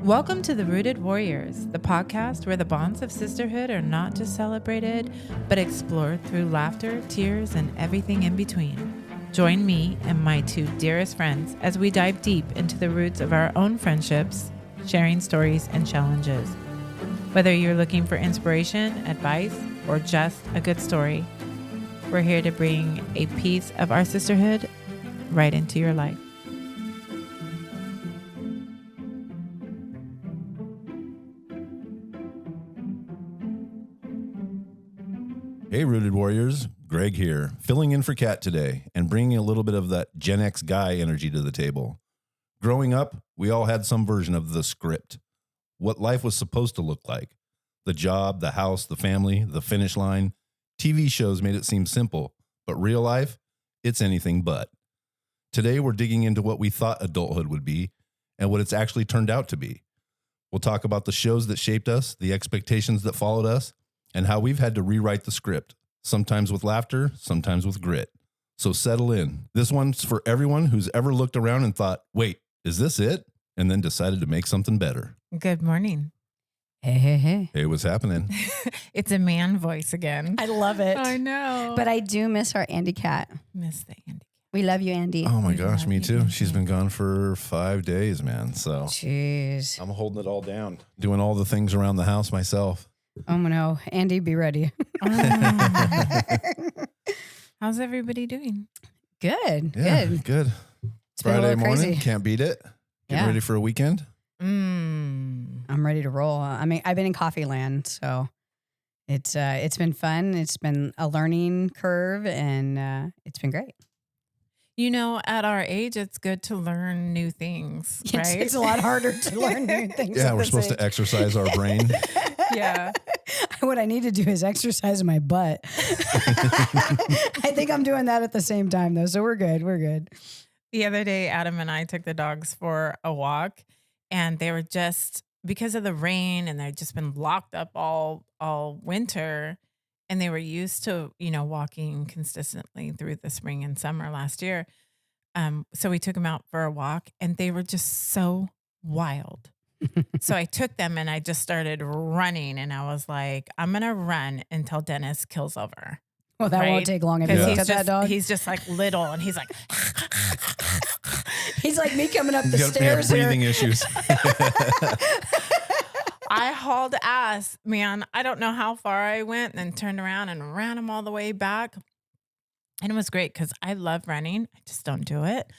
Welcome to the Rooted Warriors, the podcast where the bonds of sisterhood are not just celebrated, but explored through laughter, tears, and everything in between. Join me and my two dearest friends as we dive deep into the roots of our own friendships, sharing stories and challenges. Whether you're looking for inspiration, advice, or just a good story, we're here to bring a piece of our sisterhood right into your life. Hey, Rooted Warriors, Greg here, filling in for Kat today and bringing a little bit of that Gen X guy energy to the table. Growing up, we all had some version of the script, what life was supposed to look like. The job, the house, the family, the finish line. TV shows made it seem simple, but real life, it's anything but. Today, we're digging into what we thought adulthood would be and what it's actually turned out to be. We'll talk about the shows that shaped us, the expectations that followed us, and how we've had to rewrite the script, sometimes with laughter, sometimes with grit. So settle in. This one's for everyone who's ever looked around and thought, wait, is this it? And then decided to make something better. Good morning. Hey. Hey, what's happening? It's a man voice again. I love it. I know. But I do miss our Andy cat. Miss the Andy. We love you, Andy. Oh my gosh, love me you, too. Andy. She's been gone for 5 days, man. So Jeez. I'm holding it all down, doing all the things around the house myself. Oh no. Andy, be ready. How's everybody doing? Good. Yeah, Good. good. It's been a Friday little morning, crazy. can't beat it. Getting Yeah. ready for a weekend. I'm ready to roll. I mean, I've been in coffee land, so it's been fun. It's been a learning curve, and it's been great. You know, at our age, it's good to learn new things, right? It's a lot harder to learn new things. Yeah, at we're this supposed age. to exercise our brain. Yeah. What I need to do is exercise my butt. I think I'm doing that at the same time, though. So we're good. We're good. The other day, Adam and I took the dogs for a walk, and they were just, because of the rain, and they'd just been locked up all winter, and they were used to, walking consistently through the spring and summer last year. So we took them out for a walk, and they were just so wild. So I took them and I just started running, and I was like, I'm going to run until Dennis kills over. Well, that Right? won't take long if Because you look at that dog. he's just like little, and he's like, He's like me coming up the You have stairs here. breathing issues. I hauled ass, man. I don't know how far I went, and then turned around and ran him all the way back. And it was great because I love running. I just don't do it.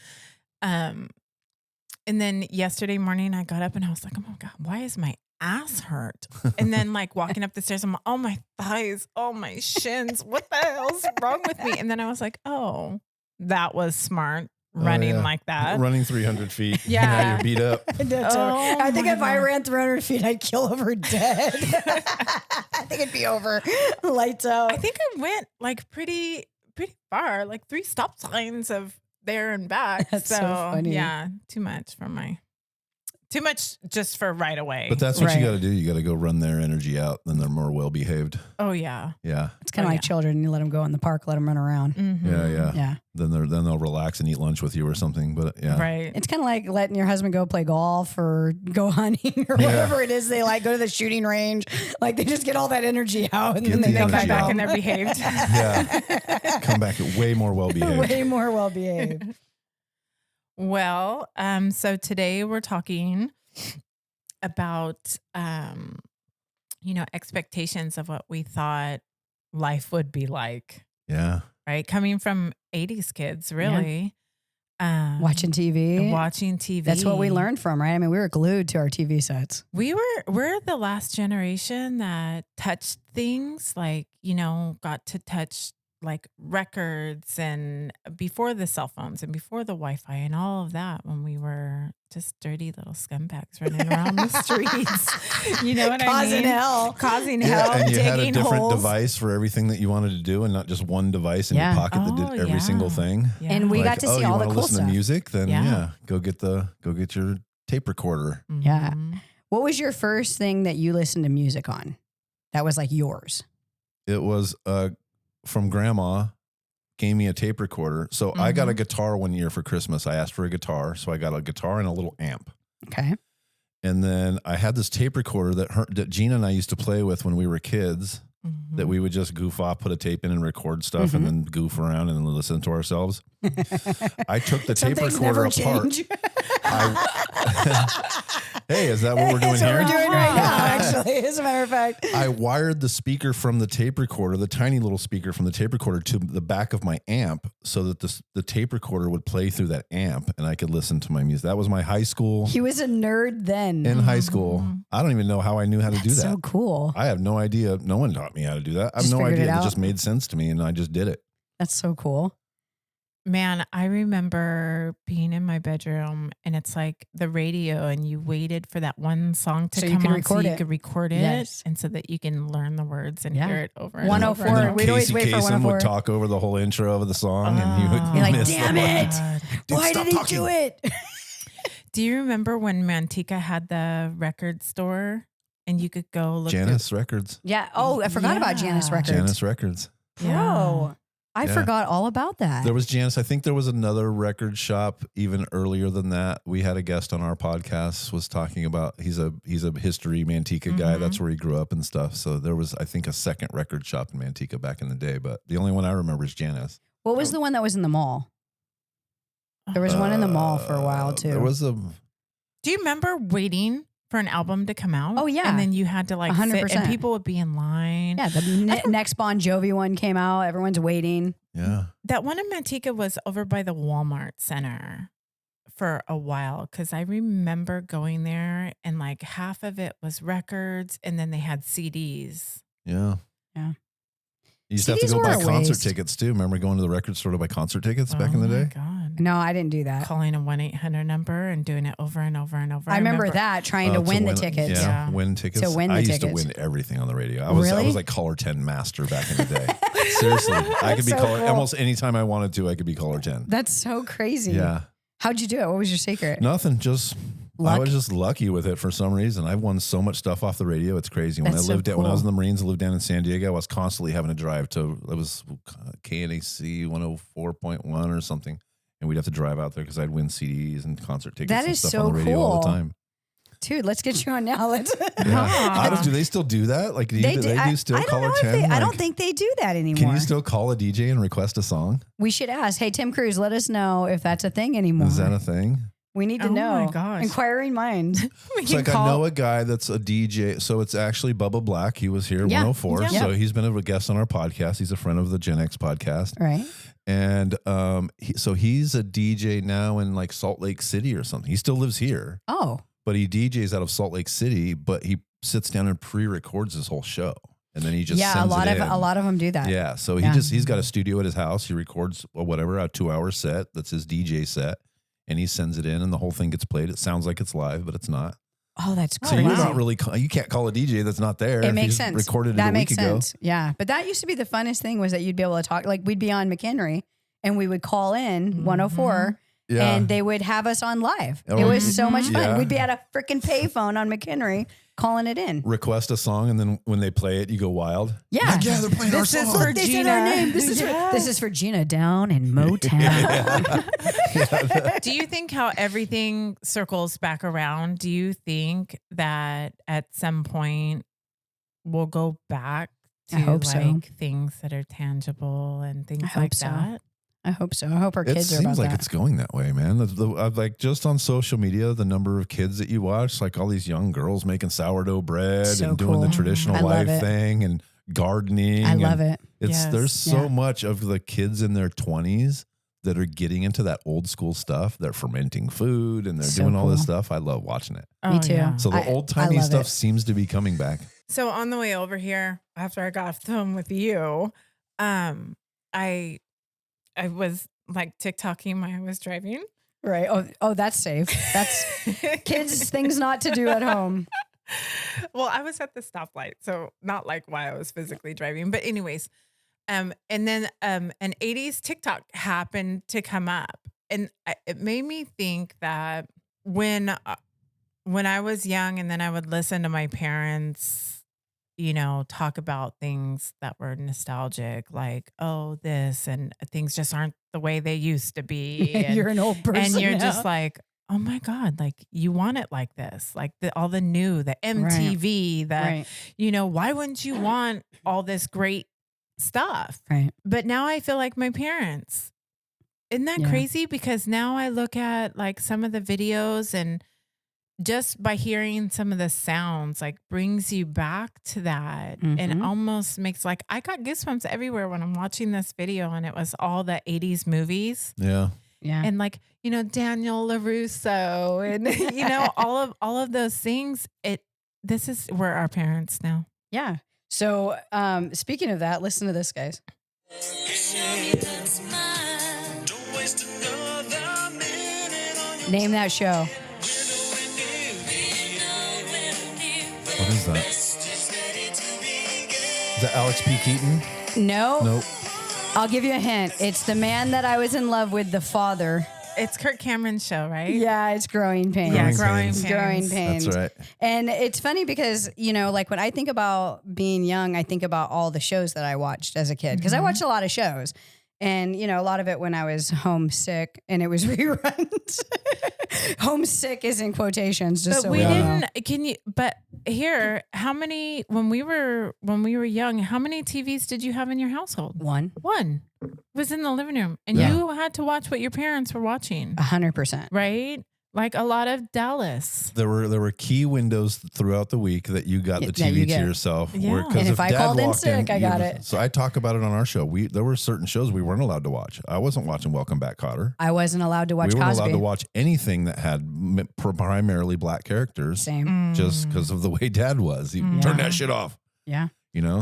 And then yesterday morning I got up and I was like, oh my God, why is my ass hurt? And then like walking up the stairs, I'm like, oh, my thighs, oh, my shins. What the hell's wrong with me? And then I was like, oh, that was smart running yeah. like that. Running 300 feet. Yeah. Now you're beat up. That's Oh, over. I think my if I God. ran 300 feet, I'd kill over dead. I think it'd be over. Lights out. I think I went like pretty far, like 3 stop signs of there and back. That's so funny. Yeah, too much just for right away. But that's what Right. you got to do. You got to go run their energy out. Then they're more well-behaved. Oh yeah. Yeah. It's kind of like children. You let them go in the park, let them run around. Mhm. Yeah. Yeah. Then they'll relax and eat lunch with you or something. But yeah. Right. It's kind of like letting your husband go play golf or go hunting or Yeah. whatever it is. They like go to the shooting range. Like they just get all that energy out and Get then they the come energy back out. and they're behaved. Yeah. Come back way more well-behaved. way more well behaved. Well, so today we're talking about expectations of what we thought life would be like, Yeah. right? Coming from 80s kids, really. Watching TV. Watching TV. That's what we learned from, right? I mean, we were glued to our TV sets. We're the last generation that touched things, like, got to touch like records, and before the cell phones and before the Wi-Fi and all of that, when we were just dirty little scumbags running around the streets. You know what I mean? Causing hell, And you had a digging different holes. device for everything that you wanted to do and not just one device in Yeah. your pocket that Oh, did every yeah. single thing. Yeah. And we Like, got to see you all the wanna cool listen stuff. to music, then Yeah. go get your tape recorder. Yeah. Mhm. What was your first thing that you listened to music on? That was like yours. It was from grandma, gave me a tape recorder. So I got a guitar one year for Christmas. I asked for a guitar. So I got a guitar and a little amp. Okay. And then I had this tape recorder that Gina and I used to play with when we were kids, that we would just goof off, put a tape in and record stuff and then goof around and listen to ourselves. I took the tape recorder apart. Hey, is that what we're doing here? That's what we're doing right now, actually, as a matter of fact. I wired the speaker from the tape recorder, the tiny little speaker from the tape recorder, to the back of my amp so that the tape recorder would play through that amp and I could listen to my music. That was my high school. He was a nerd then. In high school. I don't even know how I knew how to do that. So cool. I have no idea. No one taught me how to do that. I have no idea. It just made sense to me and I just did it. That's so cool. Man, I remember being in my bedroom and it's like the radio and you waited for that one song to come on so you could record it and so that you can learn the words and hear it over and 104. over. And then We'd always wait for 104. would talk over the whole intro of the song and you would be like, miss damn it. Dude, why did he do it? Do you remember when Manteca had the record store and you could go look Janice Records. Yeah. Oh, I forgot about Janice Records. Janice Records. Bro, I forgot all about that. There was Janice. I think there was another record shop even earlier than that. We had a guest on our podcast was talking about he's a history Manteca guy. That's where he grew up and stuff. So there was, I think, a second record shop in Manteca back in the day. But the only one I remember is Janice. What was the one that was in the mall? There was one in the mall for a while too. There was a. Do you remember waiting for an album to come out? Oh yeah, and then you had to like 100%. sit and people would be in line. Yeah, the next Bon Jovi one came out. Everyone's waiting. Yeah, that one in Manteca was over by the Walmart Center for a while because I remember going there and like half of it was records and then they had CDs. Yeah. You used to have to go buy concert tickets too. Remember going to the record store to buy concert tickets back in the day? God. No, I didn't do that. Calling a 1-800 number and doing it over and over and over. I remember that, trying to win the tickets. Yeah, win tickets. To win the I used tickets. to win everything on the radio. I was like caller 10 master back in the day. Seriously. I could be caller almost anytime I wanted to, I could be caller 10. That's so crazy. Yeah. How'd you do it? What was your secret? Nothing. Just luck? I was just lucky with it for some reason. I've won so much stuff off the radio. It's crazy. When That's when I was in the Marines, I lived down in San Diego. I was constantly having to drive to, it was KNAC 104.1 or something. And we'd have to drive out there because I'd win CDs and concert tickets and stuff on the radio all the time. Dude, let's get you on now. Let's. Do they still do that? Like, do they do still caller 10? I don't think they do that anymore. Can you still call a DJ and request a song? We should ask. Hey, Tim Cruise, let us know if that's a thing anymore. Is that a thing? We need to know. Oh my gosh. Inquiring minds. It's like I know a guy that's a DJ. So it's actually Bubba Black. He was here 104. So he's been a guest on our podcast. He's a friend of the Gen X podcast. Right. And so he's a DJ now in like Salt Lake City or something. He still lives here. Oh. But he DJs out of Salt Lake City, but he sits down and pre-records his whole show. And then he just sends it in. A lot of them do that. Yeah. So he's got a studio at his house. He records a 2-hour set. That's his DJ set. And he sends it in and the whole thing gets played. It sounds like it's live, but it's not. Oh, that's cool. So you're not really, you can't call a DJ that's not there. It makes sense. Recorded that it a makes week sense. ago. Yeah. But that used to be the funnest thing was that you'd be able to talk. Like we'd be on McHenry and we would call in 104 and they would have us on live. It was so much fun. Yeah. We'd be at a freaking payphone on McHenry calling it in. Request a song and then when they play it, you go wild. Yeah. Like, they're playing our song. For they said our name. This is for Gina down in Motown. Do you think how everything circles back around? Do you think that at some point we'll go back to things that are tangible and things like that? I hope so. I hope our kids are about that. It seems like it's going that way, man. Like just on social media, the number of kids that you watch, like all these young girls making sourdough bread and doing the traditional life thing and gardening. I love it. There's so much of the kids in their 20s that are getting into that old school stuff. They're fermenting food and they're doing all this stuff. I love watching it. Me too. Yeah. So the old timey stuff seems to be coming back. So on the way over here, after I got off the phone with you, I was like TikToking while I was driving. Right. Oh, that's safe. That's kids' things not to do at home. Well, I was at the stoplight, so not like while I was physically driving. But anyways, and then an 80s TikTok happened to come up. And it made me think that when I was young and then I would listen to my parents, talk about things that were nostalgic, like, oh, this and things just aren't the way they used to be. You're an old person. And you're just like, oh my God, like you want it like this, like all the new, the MTV, why wouldn't you want all this great stuff? Right. But now I feel like my parents. Isn't that crazy? Because now I look at like some of the videos and just by hearing some of the sounds, like brings you back to that and almost makes like, I got goosebumps everywhere when I'm watching this video and it was all the 80s movies. Yeah. Yeah. And like, Daniel LaRusso and, all of those things. This is where our parents now. Yeah. So speaking of that, listen to this, guys. Name that show. What is that? Is that Alex P. Keaton? No. Nope. I'll give you a hint. It's the man that I was in love with, the father. It's Kirk Cameron's show, right? Yeah, it's Growing Pains. Yeah, Growing Pains. That's right. And it's funny because, like when I think about being young, I think about all the shows that I watched as a kid because I watched a lot of shows. And, a lot of it when I was homesick and it was reruns. Homesick is in quotations. Just but so we know. didn't, but here, how many, when we were young, how many TVs did you have in your household? One. It was in the living room. And you had to watch what your parents were watching. 100%. Right? Like a lot of Dallas. There were key windows throughout the week that you got the TV to yourself. Yeah. And if I called in sick, I got it. So I talk about it on our show. There were certain shows we weren't allowed to watch. I wasn't watching Welcome Back, Kotter. I wasn't allowed to watch Cosby. We weren't allowed to watch anything that had primarily black characters. Same. Just because of the way Dad was. He turned that shit off. Yeah.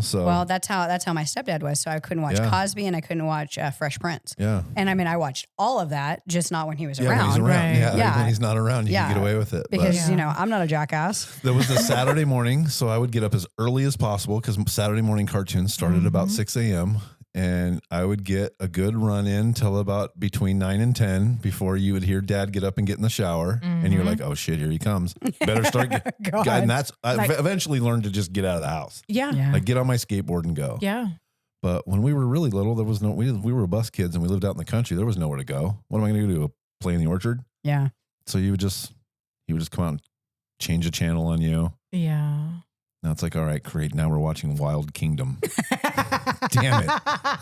So. Well, that's how my stepdad was. So I couldn't watch Cosby and I couldn't watch Fresh Prince. Yeah. And I mean, I watched all of that, just not when he was around. When he's around. Right. Yeah. When he's not around, you can get away with it. Because, I'm not a jackass. There was the Saturday morning, so I would get up as early as possible because Saturday morning cartoons started about 6 a.m. And I would get a good run in till about between 9 and 10 before you would hear Dad get up and get in the shower. And you're like, oh shit, here he comes. Better start. And I eventually learned to just get out of the house. Yeah. Like get on my skateboard and go. Yeah. But when we were really little, there was we were bus kids and we lived out in the country. There was nowhere to go. What am I going to do? Play in the orchard? Yeah. So he would just come out and change a channel on you. Yeah. Now it's like, all right, great. Now we're watching Wild Kingdom. Damn it.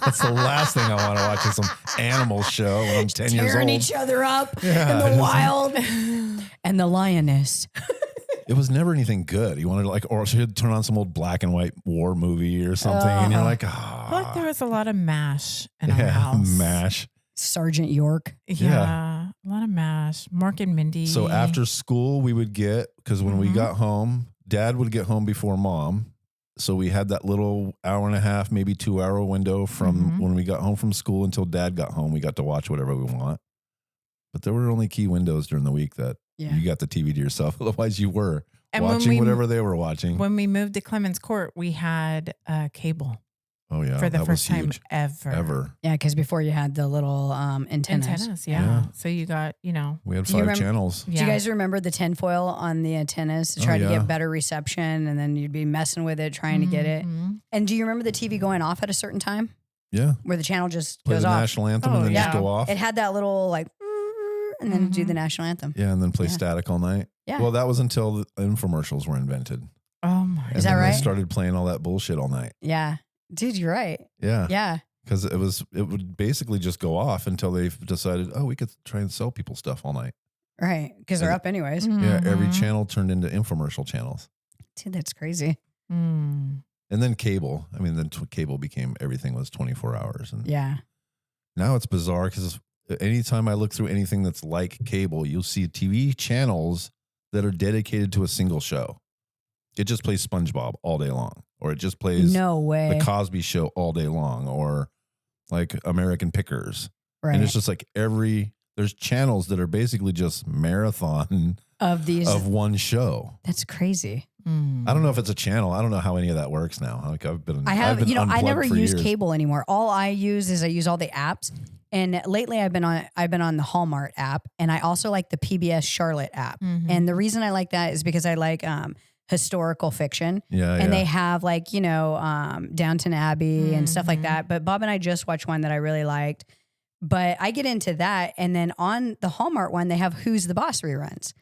That's the last thing I want to watch is some animal show when I'm 10 years old. Tearing each other up in the wild. And the lioness. It was never anything good. You wanted to or she'd turn on some old black and white war movie or something. And you're like, I feel like there was a lot of MASH in our house. MASH. Sergeant York. Yeah. A lot of MASH. Mark and Mindy. So after school, we would because when we got home, Dad would get home before Mom. So we had that little hour and a half, maybe 2 hour window from when we got home from school until Dad got home. We got to watch whatever we want. But there were only key windows during the week that you got the TV to yourself. Otherwise, you were watching whatever they were watching. When we moved to Clemens Court, we had cable. Oh, yeah. For the first time ever. Yeah, because before you had the little antennas. Yeah. So you got, We had 5 channels. Do you guys remember the tinfoil on the antennas to try to get better reception? And then you'd be messing with it, trying to get it. And do you remember the TV going off at a certain time? Yeah. Where the channel just play goes the off. national anthem and then just go off. It had that little and then do the national anthem. Yeah, and then play static all night. Yeah. Well, that was until the infomercials were invented. Oh my! Is that right? They started playing all that bullshit all night. Yeah. Dude, you're right. Yeah. Yeah. Because it would basically just go off until they decided, we could try and sell people stuff all night. Right. Because they're up anyways. Yeah. Every channel turned into infomercial channels. Dude, that's crazy. And then cable. I mean, then cable became everything was 24 hours. And now it's bizarre because anytime I look through anything that's like cable, you'll see TV channels that are dedicated to a single show. It just plays SpongeBob all day long, or it just plays the Cosby Show all day long, or like American Pickers. Right. And it's just like there's channels that are basically just marathon of one show. That's crazy. I don't know if it's a channel. I don't know how any of that works now. Like I never use cable anymore. All I use all the apps. And lately I've been on the Hallmark app, and I also like the PBS Charlotte app. And the reason I like that is because I like historical fiction. And they have Downton Abbey and stuff like that. But Bob and I just watched one that I really liked. But I get into that. And then on the Hallmark one, they have Who's the Boss reruns,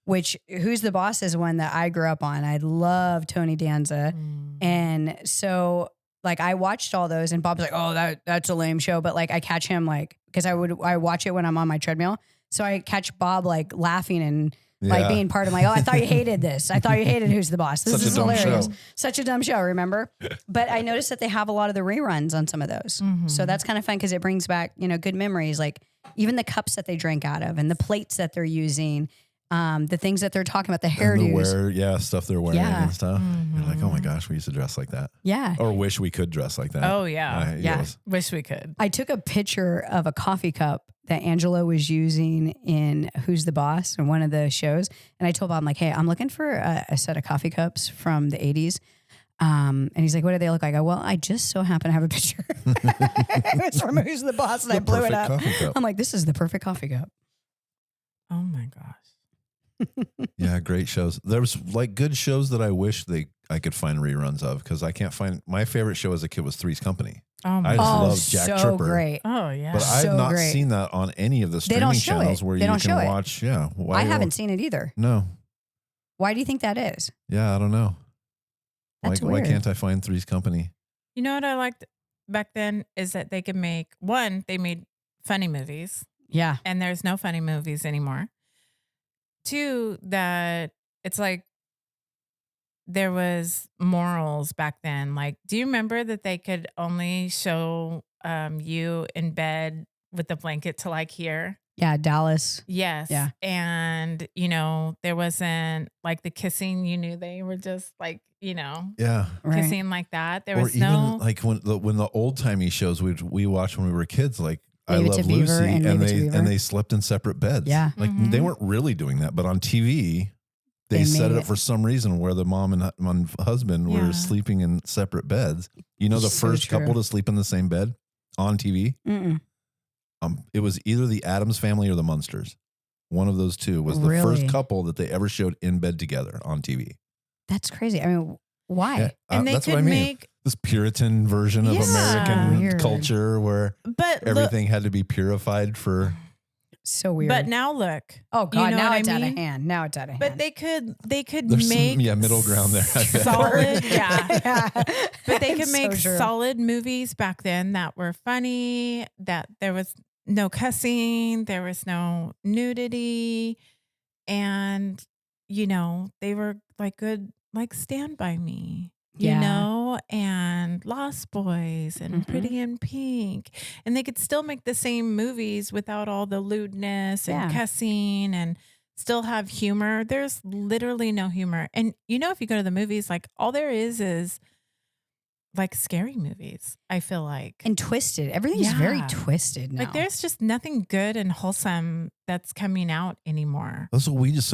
which Who's the Boss is one that I grew up on. I love Tony Danza. And so like I watched all those and Bob's like, oh, that's a lame show. But like I catch him like, because I watch it when I'm on my treadmill. So I catch Bob like laughing and like being part of like, oh, I thought you hated this. I thought you hated Who's the Boss. This is hilarious. Show. Such a dumb show, remember? But I noticed that they have a lot of the reruns on some of those. So that's kind of fun because it brings back, good memories. Like even the cups that they drink out of and the plates that they're using, the things that they're talking about, the hairdos. Stuff they're wearing and stuff. You're like, oh my gosh, we used to dress like that. Yeah. Or wish we could dress like that. Oh yeah. Wish we could. I took a picture of a coffee cup that Angela was using in Who's the Boss in one of the shows. And I told Bob, I'm like, hey, I'm looking for a set of coffee cups from the 80s. And he's like, what do they look like? Well, I just so happen to have a picture. It was from Who's the Boss and I blew it up. I'm like, this is the perfect coffee cup. Oh my gosh. Yeah, great shows. There was like good shows that I wish I could find reruns of because I can't find. My favorite show as a kid was Three's Company. Oh my! I just love Jack Tripper. Great. Oh yeah, but I've not seen that on any of the streaming channels where you can watch. Yeah, I haven't seen it either. No. Why do you think that is? Yeah, I don't know. That's weird. Why can't I find Three's Company? You know what I liked back then is that they could make they made funny movies. Yeah, and there's no funny movies anymore. 2, that it's like there was morals back then. Like, do you remember that they could only show you in bed with the blanket to like here? Yeah, Dallas. Yes. Yeah. And, there wasn't like the kissing, they were just like, kissing like that. There was no. Like when the old timey shows we watched when we were kids, like I Love Beaver Lucy, and they slept in separate beds. Yeah. Like they weren't really doing that, but on TV, they set it up for some reason where the mom and husband were sleeping in separate beds. The first couple to sleep in the same bed on TV? It was either the Addams Family or the Munsters. One of those two was the first couple that they ever showed in bed together on TV. That's crazy. I mean, why? Yeah, and they could make this Puritan version of American culture where everything had to be purified for. So weird. But now look. Oh God, now it's out of hand. Now it's out of hand. But they could There's make some, middle ground there. Solid, But they could make solid movies back then that were funny, that there was no cussing, there was no nudity, and they were like good, like Stand By Me. And Lost Boys and Pretty in Pink. And they could still make the same movies without all the lewdness and cussing and still have humor. There's literally no humor. And if you go to the movies, like all there is like scary movies, I feel like. And twisted. Everything's very twisted now. Like there's just nothing good and wholesome that's coming out anymore. So we just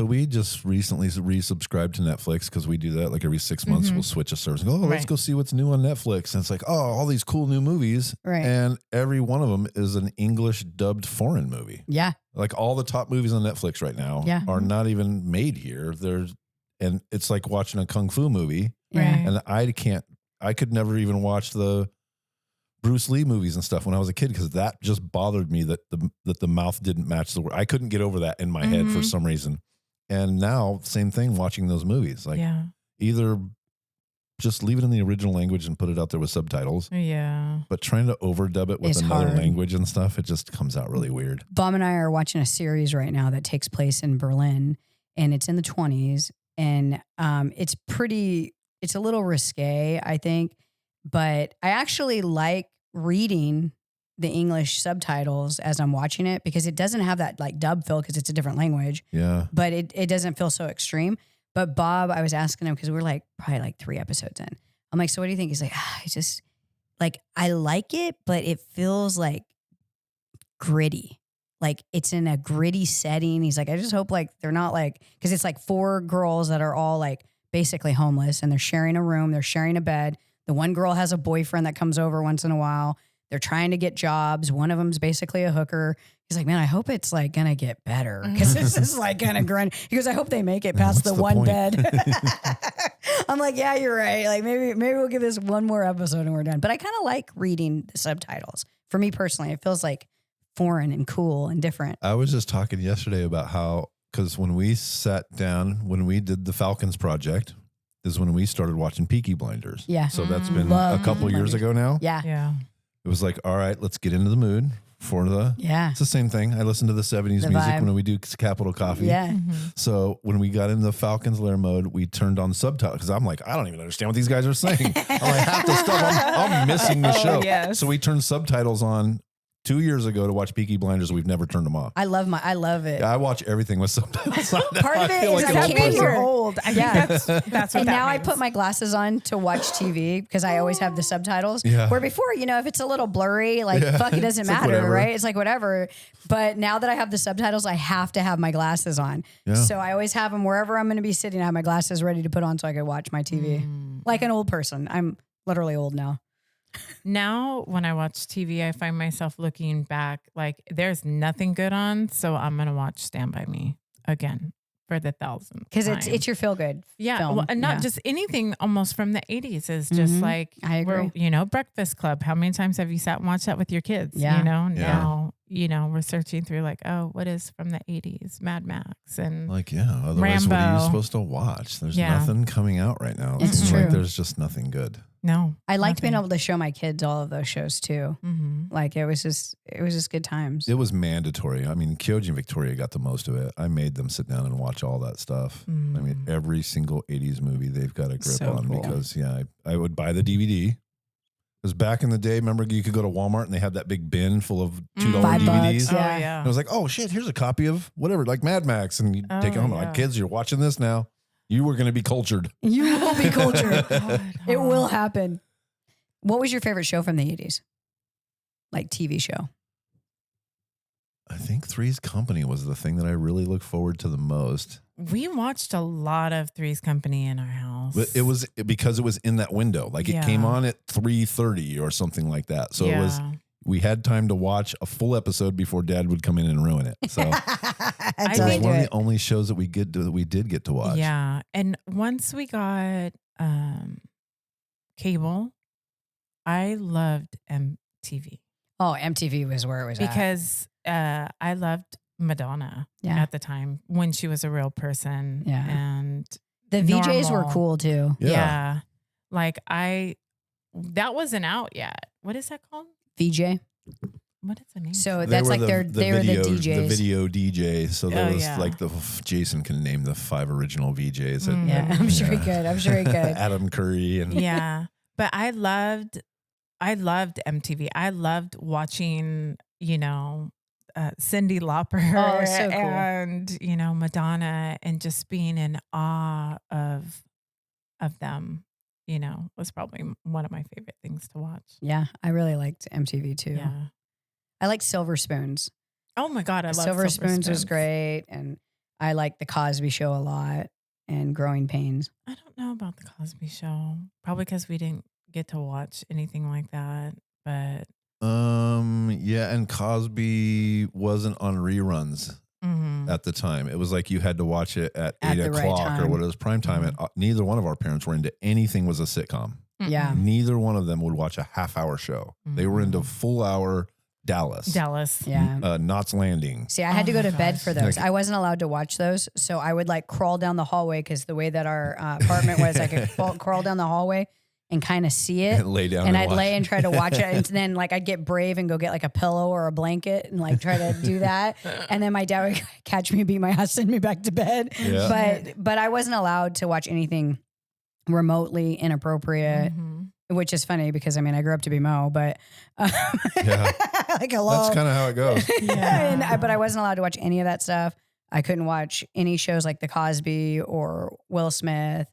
recently resubscribed to Netflix because we do that like every 6 months. We'll switch a service. Let's go see what's new on Netflix. And it's like, all these cool new movies. Right. And every one of them is an English dubbed foreign movie. Yeah. Like all the top movies on Netflix right now are not even made here. And it's like watching a Kung Fu movie. Yeah. And I could never even watch the Bruce Lee movies and stuff when I was a kid because that just bothered me that the mouth didn't match the word. I couldn't get over that in my head for some reason. And now, same thing, watching those movies. Like either just leave it in the original language and put it out there with subtitles. Yeah. But trying to overdub it with another language and stuff, it just comes out really weird. Bob and I are watching a series right now that takes place in Berlin, and it's in the 1920s. And it's a little risque, I think, but I actually like reading the English subtitles as I'm watching it because it doesn't have that like dub feel because it's a different language. Yeah. But it doesn't feel so extreme. But Bob, I was asking him because we're like probably like 3 episodes in. I'm like, so what do you think? He's like, I just like, I like it, but it feels like gritty. Like it's in a gritty setting. He's like, I just hope like they're not like, because it's like 4 girls that are all like basically homeless and they're sharing a room, they're sharing a bed. The one girl has a boyfriend that comes over once in a while. They're trying to get jobs. One of them's basically a hooker. He's like, man, I hope it's like going to get better because this is like kind of grind. He goes, I hope they make it past the one bed. I'm like, yeah, you're right. Like maybe we'll give this one more episode and we're done. But I kind of like reading the subtitles. For me personally, it feels like foreign and cool and different. I was just talking yesterday about how, because when we sat down, when we did the Falcons project, is when we started watching Peaky Blinders. Yeah. So that's been Love a couple Peaky years ago now. Yeah. Yeah. It was like, all right, let's get into the mood for it's the same thing. I listen to the 70s The music vibe. when we do Capital Coffee. Yeah. So when we got into the Falcons lair mode, we turned on subtitles because I'm like, I don't even understand what these guys are saying. I'm like, half the stuff, I'm missing the show. Yes. So we turned subtitles on 2 years ago to watch Peaky Blinders. We've never turned them off. I love it. Yeah, I watch everything with subtitles on. Part of it feel is like I an can't old hear person. old. I Yeah. think that's what And that now I means. put my glasses on to watch TV because I always have the subtitles. Yeah. Where before, if it's a little blurry, like fuck, it doesn't It's like matter, whatever. right? It's like whatever. But now that I have the subtitles, I have to have my glasses on. Yeah. So I always have them wherever I'm going to be sitting. I have my glasses ready to put on so I can watch my TV like an old person. I'm literally old now. Now, when I watch TV, I find myself looking back like there's nothing good on, so I'm gonna watch Stand By Me again for the 1000th Because time. it's your feel good. Yeah, film. well, and not Yeah. just anything almost from the 80s is just like I agree. Breakfast Club. How many times have you sat and watched that with your kids? Yeah. Now, we're searching through like, oh, what is from the 80s? Mad Max and Like, yeah. Otherwise, what are you Rambo. supposed to watch? There's Yeah. nothing coming out right now. It's seems like true. there's just nothing good. no. I liked being nothing. able to show my kids all of those shows too. Mm-hmm. Like it was just good times. It was mandatory. I mean, Kyoji and Victoria got the most of it. I made them sit down and watch all that stuff. I mean, every single 80s movie they've got a grip So on cool. because, I would buy the DVD. Because back in the day, remember you could go to Walmart and they had that big bin full of $2 $5. DVDs? Oh, Yeah. yeah. And I was like, oh shit, here's a copy of whatever, like Mad Max. And you take it home. yeah. Like, kids, you're watching this now. You were going to be cultured. You will be cultured. God, It huh. will happen. What was your favorite show from the 80s? Like TV show? I think Three's Company was the thing that I really look forward to the most. We watched a lot of Three's Company in our house. But it was because it was in that window. Like it came Yeah. on at 3:30 or something like that. So it was, we had time to watch a full episode before Dad would come in and ruin it. So That's I how it they was think- do one of it. the only shows that we did get to watch. Yeah. And once we got cable, I loved MTV Oh, MTV was where it was at. because I loved Madonna Yeah. at the time when she was a real person. Yeah. And The VJs were normal. cool too. yeah. Like that wasn't out yet. What is that called? VJ. What is the name? So They that's were like they were video, the DJs. The video DJ. So there Oh, was yeah. like Jason can name the 5 original VJs. that- Yeah, that- I'm sure he could. I'm sure he could. Adam Curry and Yeah. But I loved MTV. I loved watching, Cyndi Lauper Oh, so cool. and, Madonna and just being in awe of them, was probably one of my favorite things to watch. Yeah, I really liked MTV too. Yeah. I liked Silver Spoons. Oh my God. I love Silver Spoons was great. And I liked the Cosby Show a lot and Growing Pains. I don't know about the Cosby Show. Probably because we didn't get to watch anything like that. But yeah, and Cosby wasn't on reruns at the time. It was like you had to watch it at 8 the right o'clock or time. what it was prime time. And neither one of our parents were into anything was a sitcom. Yeah. Neither one of them would watch a half-hour show. They were into full-hour Dallas. Yeah. Knots Landing. See, I had to go my to bed gosh. for those. Like- I wasn't allowed to watch those. So I would like crawl down the hallway because the way that our apartment was, I could crawl down the hallway and kind of see it. And lay down and and I'd watch. lay and try to watch it. And then like I'd get brave and go get like a pillow or a blanket and like try to do that. And then my dad would catch me, beat my ass, send me back to bed. Yeah. But I wasn't allowed to watch anything remotely inappropriate, which is funny because I mean I grew up to be Moe, but Yeah. like hello. That's kind of how it goes. But I wasn't allowed to watch any of that stuff. I couldn't watch any shows like The Cosby or Will Smith,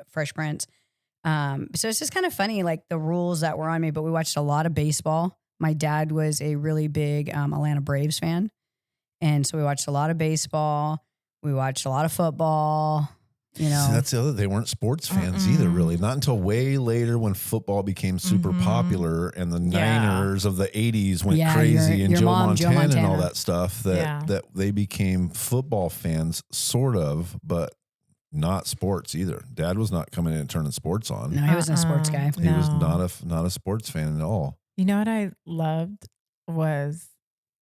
Fresh Prince. So it's just kind of funny, like the rules that were on me, but we watched a lot of baseball. My dad was a really big Atlanta Braves fan. And so we watched a lot of baseball. We watched a lot of football, See, that's the other. They weren't sports fans either, really. Not until way later when football became super popular and the Niners of the 80s went Yeah, crazy your and Joe mom, Montana, and all Montana. that stuff that they became football fans, sort of, but not sports either. Dad was not coming in and turning sports on. No, he wasn't a sports guy. He was No. not a sports fan at all. You know what I loved was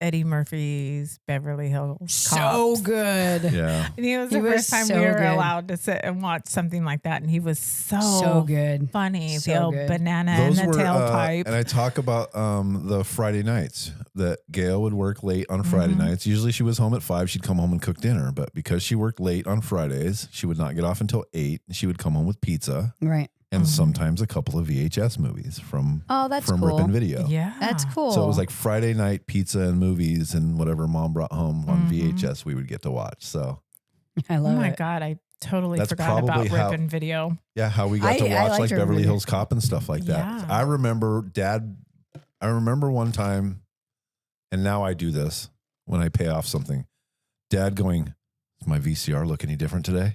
Eddie Murphy's Beverly Hills So Cops. good. Yeah. And it was the first time so we were good. allowed to sit and watch something like that. And he was So good. funny. So the old good. banana Those and the were, tailpipe. and I talk about the Friday nights that Gail would work late on Friday nights. Usually she was home at 5. She'd come home and cook dinner. But because she worked late on Fridays, she would not get off until 8. She would come home with pizza. Right. And sometimes a couple of VHS movies from that's from cool. Rip Video. Yeah. That's cool. So it was like Friday night pizza and movies and whatever mom brought home on VHS we would get to watch. So I love it. Oh my God. I totally That's forgot about probably how- Rip Video. yeah, how we got to I watch liked like Rip Beverly Video. Hills Cop and stuff like that. Yeah. I remember one time, and now I do this when I pay off something. Dad going, "Is my VCR look any different today?"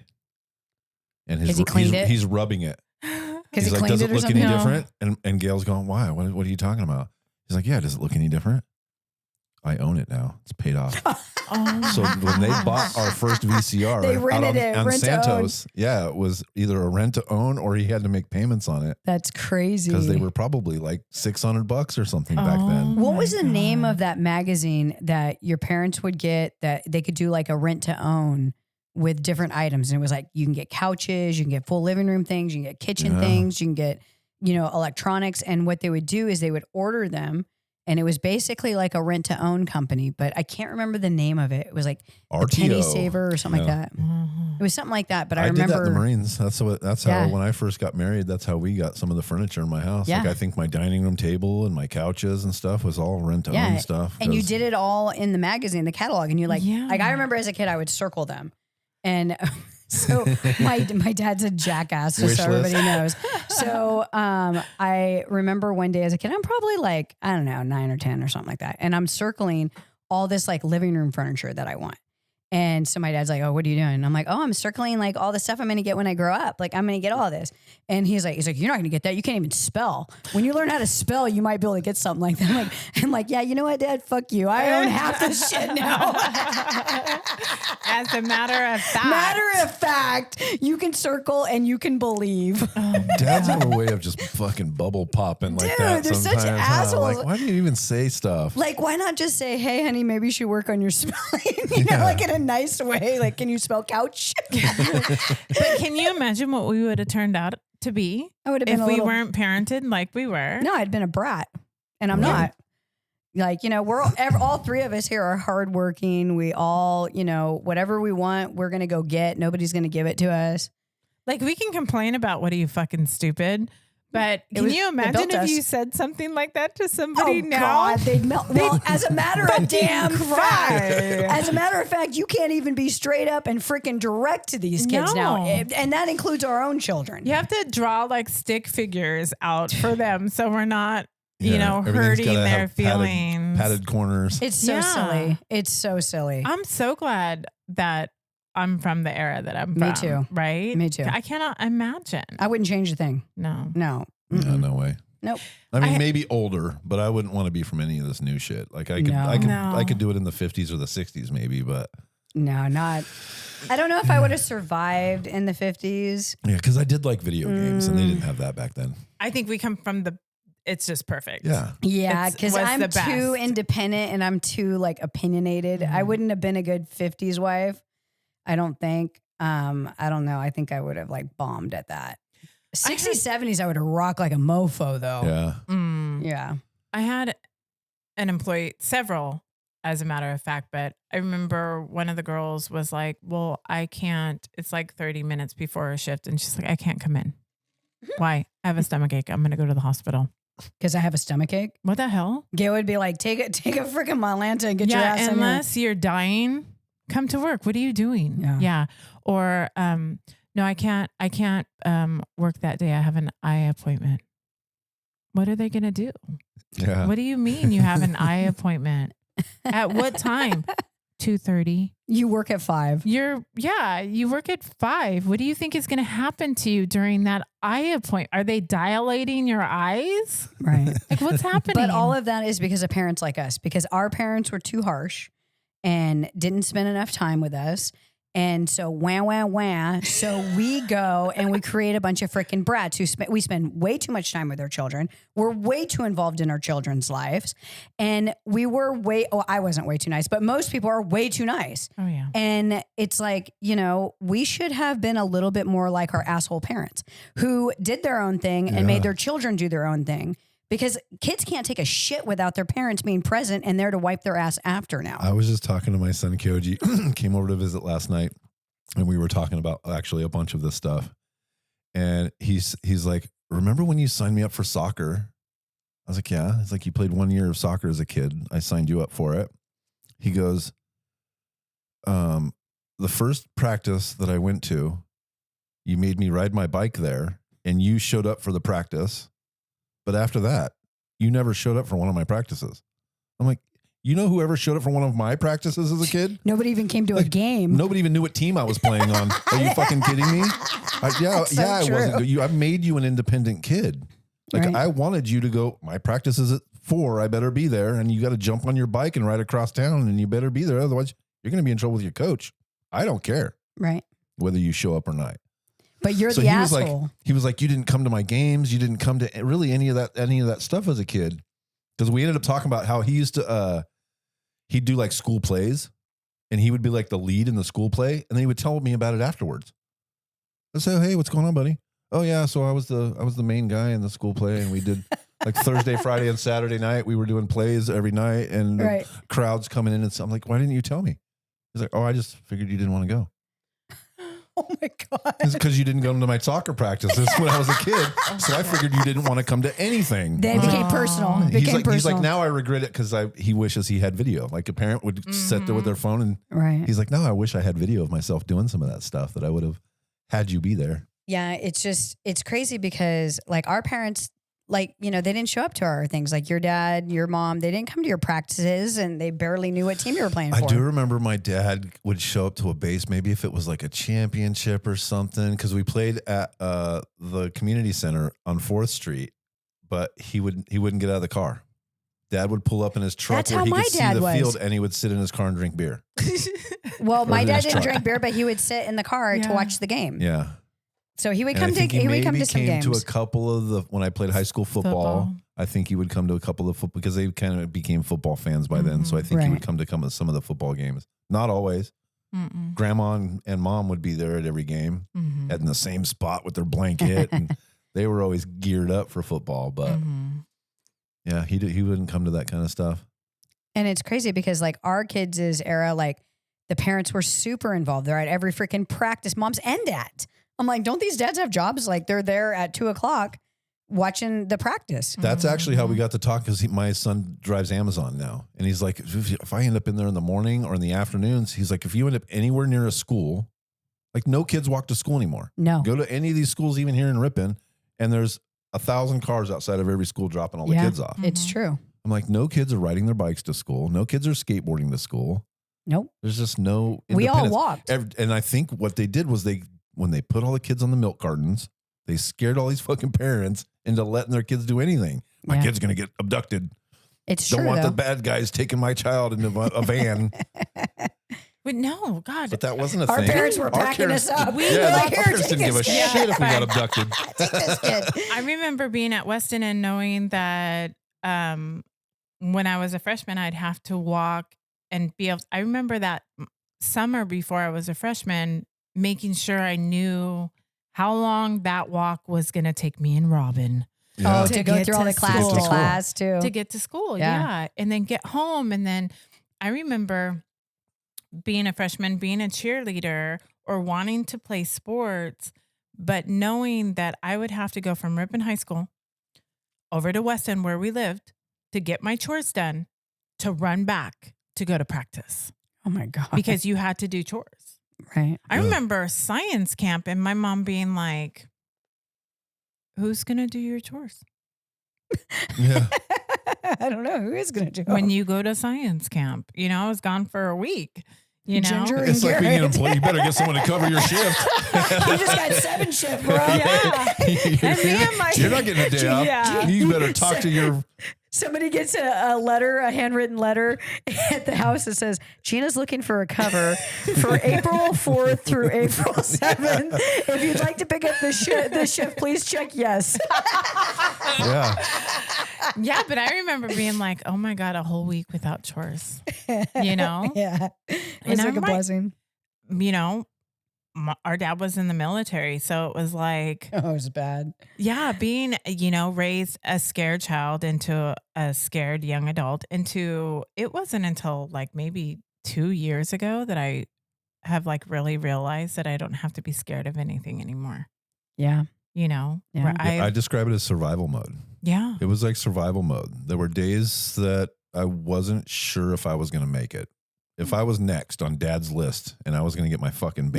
And Has he cleaned it? he's rubbing it. Because He's he like, cleaned "Does it it or look something? any different?" And Gail's going, "Why? What are you talking about?" He's like, "Yeah, does it look any different?" I own it now. It's paid off. So when they bought our first VCR They out rented it, on rent to Santos, yeah, it was either a rent to own or he had to make payments on it That's crazy. because they were probably like $600 or something back then. What was the name of that magazine that your parents would get that they could do like a rent to own with different items? And it was like, you can get couches, you can get full living room things, you can get kitchen things, you can get, electronics. And what they would do is they would order them. And it was basically like a rent to own company, but I can't remember the name of it. It was like the RTO. Penny Saver or something like that. It was something like that. But I did that in remember the Marines. That's how Yeah. when I first got married, that's how we got some of the furniture in my house. Yeah. Like I think my dining room table and my couches and stuff was all rent to own stuff. And you 'cause- did it all in the magazine, the catalog, and you like I remember as a kid I would circle them. And so my dad's a jackass, just so Wish list. everybody knows. So I remember one day as a kid, I'm probably like, I don't know, 9 or 10 or something like that. And I'm circling all this like living room furniture that I want. And so my dad's like, "Oh, what are you doing?" And I'm like, "Oh, I'm circling like all the stuff I'm going to get when I grow up. Like I'm going to get all this." And he's like, "You're not going to get that. You can't even spell. When you learn how to spell, you might be able to get something like that." I'm like, "Yeah, you know what, Dad? Fuck you. I own half this shit now." As a matter of fact, You can circle and you can believe. Dads have a way of just fucking bubble popping like Dude, that they're such sometimes. huh? assholes. Like, why do you even say stuff? Like, why not just say, "Hey, honey, maybe you should work on your spelling," like in a nice way. Like, can you spell couch? But can you imagine what we would have turned out to be I would have been if a we little- weren't parented like we were? No, I'd been a brat, and I'm Right. not. Like, we're all three of us here are hardworking. We all, whatever we want, we're gonna go get. Nobody's gonna give it to us. Like we can complain about what are you fucking stupid, but can you imagine built if us. you said something like that to somebody now? God, they'd melt. Well, as a matter of damn cry. fact, as a matter of fact, you can't even be straight up and freaking direct to these kids now, No. and that includes our own children. You have to draw like stick figures out for them, so we're not, Everything's hurting gotta their have feelings. padded corners. It's so Yeah. silly. It's so silly. I'm so glad that I'm from the era that I'm Me from. too. Right? Me too. I cannot imagine. I wouldn't change a thing. No. No. Yeah, no way. Nope. I mean, I- maybe older, but I wouldn't want to be from any of this new shit. Like I could, No. I could do it in the 50s or the 60s, maybe. But No, not. I don't know if I would have survived in the 50s. yeah, because I did like video games, and they didn't have that back then. I think we come from it's just perfect. Yeah, Yeah, It's- because was I'm the too best. independent and I'm too like opinionated. I wouldn't have been a good 50s wife. I don't think. I don't know. I think I would have like bombed at that. 60s, 70s, I would have rocked like a mofo though. yeah. Yeah. I had an employee, several, as a matter of fact, but I remember one of the girls was like, "Well, I can't. It's like 30 minutes before a shift." And she's like, "I can't come in." Why? I have a stomachache. I'm going to go to the hospital. Because I have a stomach ache. What the hell? Gail would be like, take a freaking Mylanta and get your ass in here. unless you're dying, come to work. What are you doing? Yeah. Or, no, I can't work that day. I have an eye appointment. What are they going to do? Yeah. What do you mean you have an eye appointment? At what time? 2:30. You work at 5. You work at 5. What do you think is going to happen to you during that eye appointment? Are they dilating your eyes? Right. Like what's happening? But all of that is because of parents like us, because our parents were too harsh and didn't spend enough time with us. And so wah. So we go and we create a bunch of freaking brats who we spend way too much time with our children. We're way too involved in our children's lives. And we were I wasn't way too nice, but most people are way too nice. Oh yeah. And it's like, we should have been a little bit more like our asshole parents who did their own thing and made their children do their own thing. Because kids can't take a shit without their parents being present and there to wipe their ass after now. I was just talking to my son, Kyoji, came over to visit last night, and we were talking about actually a bunch of this stuff. And he's like, remember when you signed me up for soccer? I was like, yeah. It's like, you played 1 year of soccer as a kid. I signed you up for it. He goes, the first practice that I went to, you made me ride my bike there, and you showed up for the practice. But after that, you never showed up for one of my practices. I'm like, whoever showed up for one of my practices as a kid? Nobody even came to a game. Nobody even knew what team I was playing on. Are you fucking kidding me? I wasn't. I made you an independent kid. Like, right. I wanted you to go, my practice is at 4. I better be there. And you got to jump on your bike and ride across town, and you better be there. Otherwise, you're going to be in trouble with your coach. I don't care. Right. Whether you show up or not. But you're the asshole. He was like, you didn't come to my games. You didn't come to really any of that stuff as a kid. Because we ended up talking about how he used to, he'd do like school plays, and he would be like the lead in the school play. And then he would tell me about it afterwards. I say, hey, what's going on, buddy? Oh yeah. So I was the main guy in the school play, and we did like Thursday, Friday, and Saturday night. We were doing plays every night, and the crowds coming in. And I'm like, why didn't you tell me? He's like, oh, I just figured you didn't want to go. Oh my God. It's because you didn't go to my soccer practices when I was a kid. So I figured you didn't want to come to anything. Then it became personal. He's like, now I regret it because he wishes he had video. Like a parent would sit there with their phone, and he's like, no, I wish I had video of myself doing some of that stuff that I would have had you be there. Yeah, it's crazy because like our parents, like, they didn't show up to our things. Like your dad, your mom, they didn't come to your practices, and they barely knew what team you were playing for. I do remember my dad would show up to a base, maybe if it was like a championship or something, because we played at the community center on 4th Street, but he wouldn't get out of the car. Dad would pull up in his truck where he could see the field, and he would sit in his car and drink beer. Well, my dad didn't drink beer, but he would sit in the car to watch the game. Yeah. So he would come to some games. He came to a couple of when I played high school football. I think he would come to a couple of football because they kind of became football fans by then. So I think he would come to some of the football games. Not always. Grandma and mom would be there at every game, in the same spot with their blanket, and they were always geared up for football. But yeah, he wouldn't come to that kind of stuff. And it's crazy because like our kids' era, like the parents were super involved. They're at every freaking practice, moms and dads. I'm like, don't these dads have jobs? Like they're there at 2:00 watching the practice. That's actually how we got to talk, because my son drives Amazon now. And he's like, if I end up in there in the morning or in the afternoons, he's like, if you end up anywhere near a school, like no kids walk to school anymore. No. Go to any of these schools, even here in Ripon, and there's 1,000 cars outside of every school dropping all the kids off. It's true. I'm like, no kids are riding their bikes to school. No kids are skateboarding to school. Nope. There's just no independence. We all walked. And I think what they did was when they put all the kids on the milk cartons, they scared all these fucking parents into letting their kids do anything. My kid's going to get abducted. It's true. Don't want the bad guys taking my child into a van. But no, God. But that wasn't a our thing. Our parents were packing us up. Our parents didn't give a shit if we got abducted. Take this kid. I remember being at Weston and knowing that when I was a freshman, I'd have to walk and be able I remember that summer before I was a freshman, making sure I knew how long that walk was going to take me and Robin. Yeah. Oh, to go through all the class too. To get to school, yeah. And then get home. And then I remember being a freshman, being a cheerleader or wanting to play sports, but knowing that I would have to go from Ripon High School over to Weston where we lived to get my chores done, to run back to go to practice. Oh my God. Because you had to do chores. Right. I remember science camp and my mom being like, who's going to do your chores? Yeah. I don't know. Who is going to do it? When you go to science camp, I was gone for a week. Ginger it's like being an employee. You better get someone to cover your shift. You just got 7 shift, bro. Yeah. You're not getting a day off. Yeah. You better talk to your somebody gets a letter, a handwritten letter at the house that says, Gina's looking for a cover for April 4th through April 7th. If you'd like to pick up the shift, please check yes. Yeah. Yeah, but I remember being like, oh my God, a whole week without chores, you know? Yeah. It was like a blessing. You know, our dad was in the military. So it was like, oh, it was bad. Yeah. Being, you know, raised a scared child into a scared young adult it wasn't until like maybe 2 years ago that I have like really realized that I don't have to be scared of anything anymore. Yeah. You know, yeah. I describe it as survival mode. Yeah. It was like survival mode. There were days that I wasn't sure if I was going to make it. If I was next on dad's list and I was going to get my fucking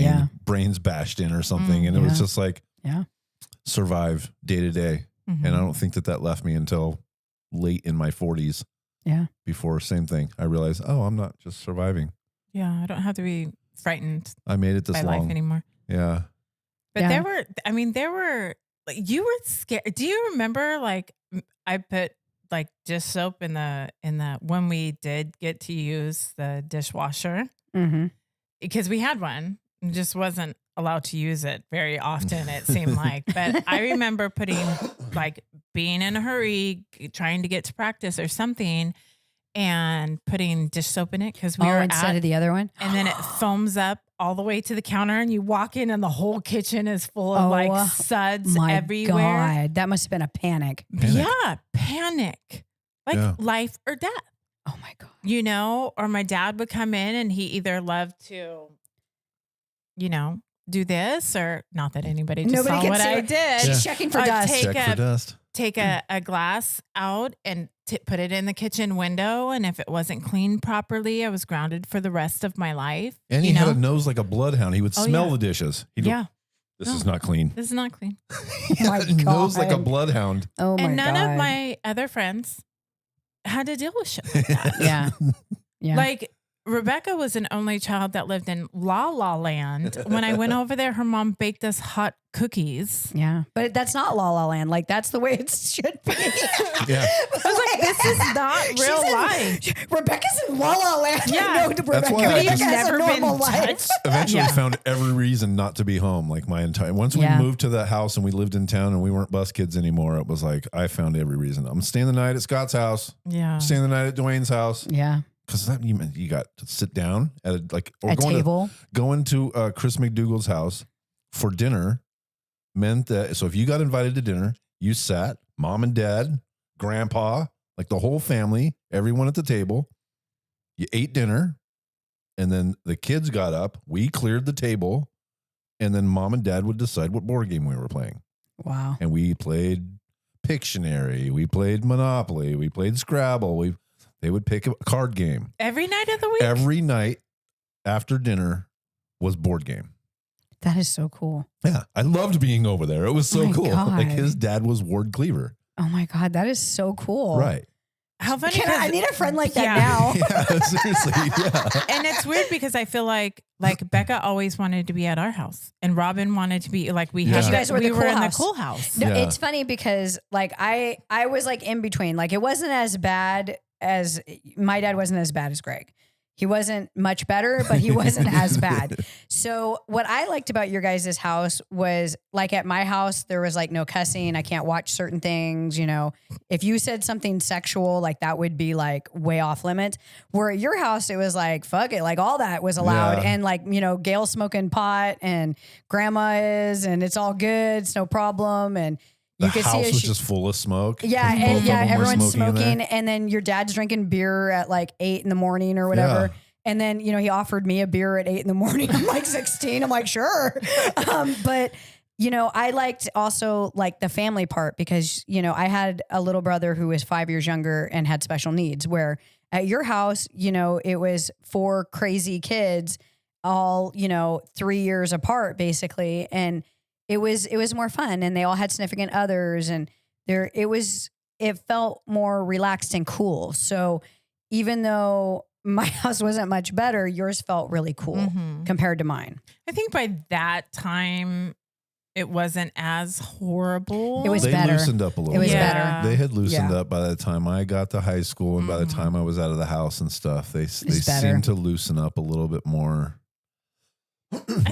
brains bashed in or something. And it was just like, survive day to day. And I don't think that left me until late in my 40s. Yeah. Before same thing. I realized, I'm not just surviving. Yeah. I don't have to be frightened. I made it this long. Life anymore. Yeah. But there were, like, you were scared. Do you remember, like, I put like dish soap in the when we did get to use the dishwasher because we had one, and just wasn't allowed to use it very often. It seemed like, but I remember putting like being in a hurry, trying to get to practice or something, and putting dish soap in it because we were instead of the other one, and then it foams up all the way to the counter, and you walk in, and the whole kitchen is full of like suds everywhere. God, that must have been a panic. Yeah, panic, like life or death. Oh my God, you know. Or my dad would come in, and he either loved to, you know, do this or not that nobody saw what I did. She's checking for dust. Take a glass out and put it in the kitchen window. And if it wasn't cleaned properly, I was grounded for the rest of my life. And he had a nose like a bloodhound. He would smell the dishes. He'd go, this is not clean. This is not clean. He had a nose like a bloodhound. Oh my God. And none of my other friends had to deal with shit like that. Yeah. Like, Rebecca was an only child that lived in La La Land. When I went over there, her mom baked us hot cookies. Yeah. But that's not La La Land. Like, that's the way it should be. Yeah. I was like, this is not real life. Rebecca's in La La Land. Yeah. That's why Rebecca has a normal life. Eventually found every reason not to be home. Like once we moved to that house and we lived in town and we weren't bus kids anymore, it was like, I found every reason. I'm staying the night at Scott's house. Yeah. Staying the night at Dwayne's house. Yeah. Because you got to sit down at a table. Going to Chris McDougall's house for dinner meant that, so if you got invited to dinner, you sat, mom and dad, grandpa, like the whole family, everyone at the table. You ate dinner, and then the kids got up. We cleared the table, and then mom and dad would decide what board game we were playing. Wow. And we played Pictionary. We played Monopoly. We played Scrabble. They would pick a card game. Every night of the week? Every night after dinner was board game. That is so cool. Yeah. I loved being over there. It was so cool. God. Like his dad was Ward Cleaver. Oh my God. That is so cool. Right. How funny. I need a friend like that now. Yeah, seriously. Yeah. And it's weird because I feel like Becca always wanted to be at our house, and Robin wanted to be like we had. You guys were we the were cool in house. the cool house. No, it's funny because like I was like in between. Like it wasn't as bad as my dad wasn't as bad as Greg. He wasn't much better, but he wasn't as bad. So what I liked about your guys' house was like at my house, there was like no cussing. I can't watch certain things. You know, if you said something sexual, like that would be like way off limits. Where at your house, it was like, fuck it. Like all that was allowed. Yeah. And like, you know, Gail's smoking pot and grandma is, and it's all good. It's no problem. And the house was just full of smoke. Yeah, and everyone's smoking, and then your dad's drinking beer at like 8 a.m. or whatever. Yeah. And then, you know, he offered me a beer at 8 a.m. I'm like 16. I'm like, sure. But, you know, I liked also like the family part because, you know, I had a little brother who was 5 years younger and had special needs, where at your house, you know, it was 4 crazy kids, all, you know, 3 years apart basically. And it was more fun, and they all had significant others, and it felt more relaxed and cool. So even though my house wasn't much better, yours felt really cool compared to mine. I think by that time it wasn't as horrible. It was they better. loosened up a little It was bit. better. They had loosened up by the time I got to high school and by the time I was out of the house and stuff. They seemed to loosen up a little bit more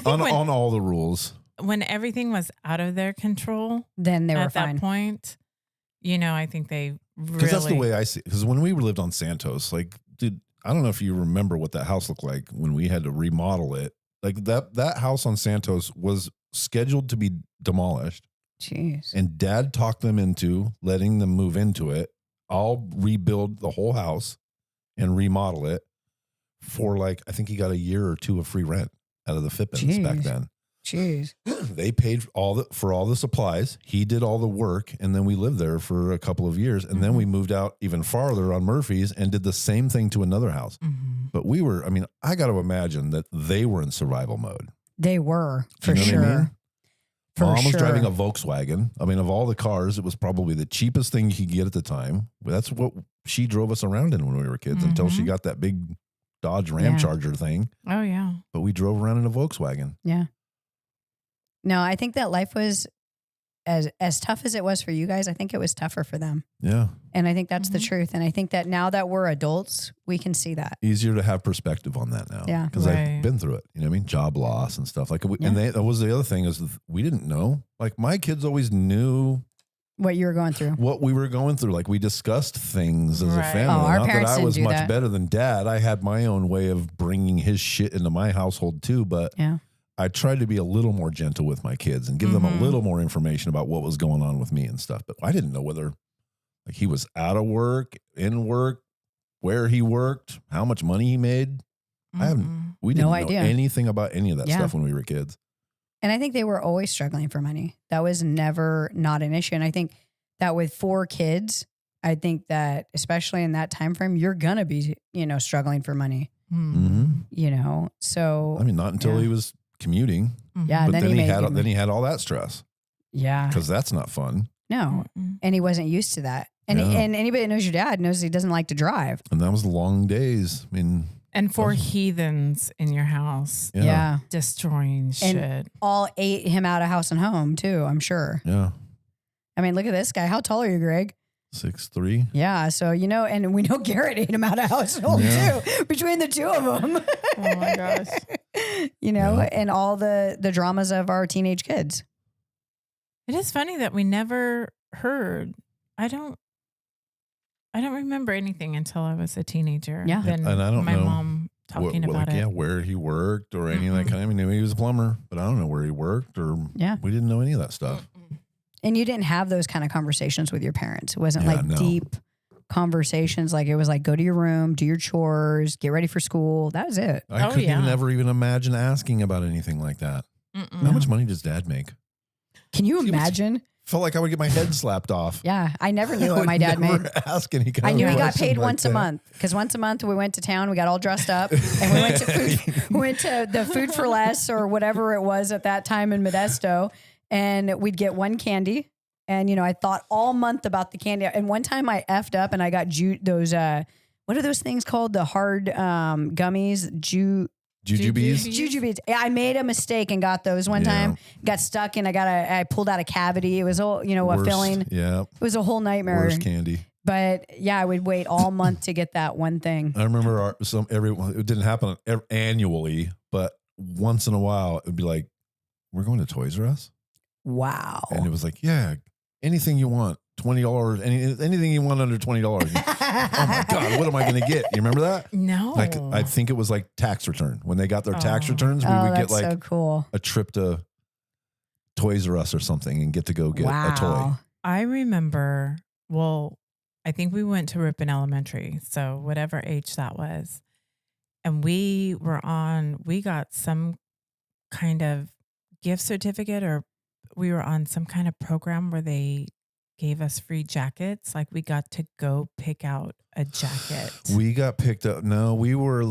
on all the rules. When everything was out of their control, then they were fine. At that point, I think they really... Because that's the way I see it. Because when we lived on Santos, like, dude, I don't know if you remember what that house looked like when we had to remodel it. Like that house on Santos was scheduled to be demolished. Jeez. And Dad talked them into letting them move into it. I'll rebuild the whole house and remodel it for I think he got a year or two of free rent out of the Fippins back then. Jeez. They paid for all the supplies. He did all the work. And then we lived there for a couple of years. And then we moved out even farther on Murphy's and did the same thing to another house. But I got to imagine that they were in survival mode. They were, for sure. What I mean? Mom was driving a Volkswagen. I mean, of all the cars, it was probably the cheapest thing you could get at the time. That's what she drove us around in when we were kids until she got that big Dodge Ram Charger thing. Oh, yeah. But we drove around in a Volkswagen. Yeah. No, I think that life was as tough as it was for you guys. I think it was tougher for them. Yeah. And I think that's the truth. And I think that now that we're adults, we can see that. Easier to have perspective on that now. Yeah. Because I've been through it. You know what I mean? Job loss and stuff. And that was the other thing is we didn't know. Like my kids always knew what you were going through. What we were going through. Like we discussed things as a family. Our Not parents that I was didn't do much that. better than Dad. I had my own way of bringing his shit into my household too. But I tried to be a little more gentle with my kids and give them a little more information about what was going on with me and stuff. But I didn't know whether he was out of work, in work, where he worked, how much money he made. We didn't know anything about any of that stuff when we were kids. And I think they were always struggling for money. That was never not an issue. And I think that with 4 kids, I think that especially in that time frame, you're going to be, struggling for money. So. I mean, not until he was commuting. Yeah. But then he had all that stress. Yeah. Because that's not fun. No. And he wasn't used to that. And and anybody that knows your dad knows he doesn't like to drive. And that was long days. I mean. And 4 heathens in your house. Yeah. Destroying shit. And all ate him out of house and home too, I'm sure. Yeah. I mean, look at this guy. How tall are you, Greg? 6'3". Yeah. So, and we know Garrett ate him out of house and home too, between the two of them. Oh my gosh. And all the dramas of our teenage kids. It is funny that we never heard. I don't remember anything until I was a teenager. Yeah. Then and I don't my know mom talking about it. Yeah, where he worked or any of that kind of. I mean, he was a plumber, but I don't know where he worked or we didn't know any of that stuff. And you didn't have those kind of conversations with your parents. It wasn't deep conversations. Like it was like, go to your room, do your chores, get ready for school. That was it. I couldn't even imagine asking about anything like that. How much money does Dad make? Can you imagine? Felt like I would get my head slapped off. Yeah, I never knew what my dad made. Ask any kind I knew he got paid like once a month because once a month we went to town, we got all dressed up, and we went to we went to the Food for Less or whatever it was at that time in Modesto, and we'd get one candy. And I thought all month about the candy. And one time I effed up and I got those what are those things called? The hard gummies, Jujubes? Jujubes. Yeah, I made a mistake and got those one time. Got stuck and I pulled out a cavity. It was all, a filling. Yeah. It was a whole nightmare. Worst candy. But yeah, I would wait all month to get that one thing. I remember it didn't happen annually, but once in a while it would be like, we're going to Toys R Us. Wow. And it was like, yeah, anything you want. $20, anything you want under $20. Oh my God, what am I going to get? You remember that? No. Like, I think it was like tax return. When they got their tax returns, we would get like so cool. a trip to Toys R Us or something and get to go get a toy. I remember, I think we went to Ripon Elementary. So whatever age that was. And we got some kind of gift certificate or we were on some kind of program where they gave us free jackets. Like we got to go pick out a jacket. We got picked up. No, we were,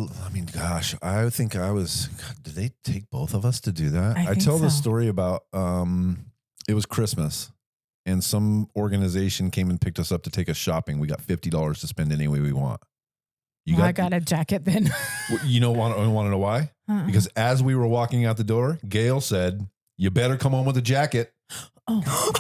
gosh, I think I was, God, did they take both of us to do that? I tell the story about, it was Christmas and some organization came and picked us up to take us shopping. We got $50 to spend any way we want. I got a jacket then. You want to know why? Because as we were walking out the door, Gail said, you better come home with a jacket. Oh.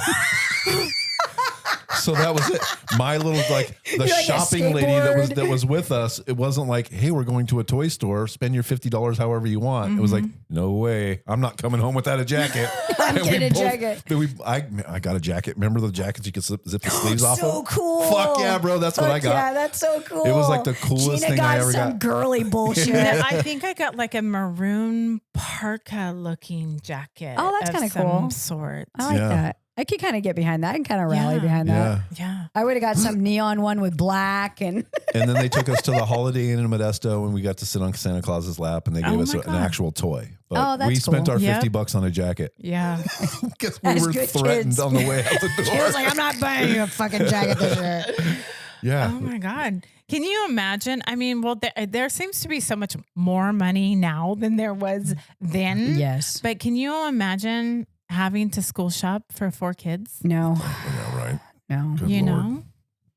So that was it. My little, like, the shopping lady that was with us, it wasn't like, hey, we're going to a toy store, spend your $50 however you want. Mm-hmm. It was like, no way, I'm not coming home without a jacket. I'm getting a jacket. I got a jacket. Remember the jackets you could zip the sleeves off of? So cool. Fuck yeah, bro. That's what I got. Yeah, that's so cool. It was like the coolest thing I ever got. Some girly bullshit. I think I got like a maroon parka looking jacket. Oh, that's kind of cool. Sort. I like that. I could kind of get behind that and kind of rally behind that. Yeah. I would have got some neon one with black and then they took us to the Holiday Inn in Modesto and we got to sit on Santa Claus's lap and they gave us an actual toy. But that's we spent cool. our $50 on a jacket. Yeah. Because we were threatened on the way out the door. She was like, I'm not buying you a fucking jacket this year. Yeah. Oh my God. Can you imagine? I mean, well, there seems to be so much more money now than there was then. Yes. But can you imagine having to school shop for 4 kids? No. Yeah, right. No. Good you Lord. know?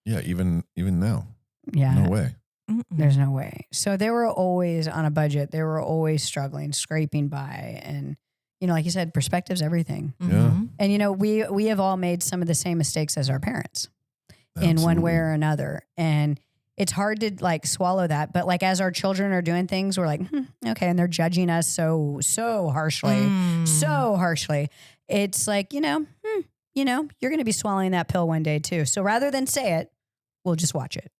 Yeah, even now. Yeah. No way. Mm-mm. There's no way. So they were always on a budget. They were always struggling, scraping by. And, you know, like you said, perspective's everything. Mm-hmm. Yeah. And, you know, we have all made some of the same mistakes as our parents. Absolutely. In one way or another. And it's hard to like swallow that. But like as our children are doing things, we're like, okay. And they're judging us so harshly. It's like, you know, you're going to be swallowing that pill one day too. So rather than say it, we'll just watch it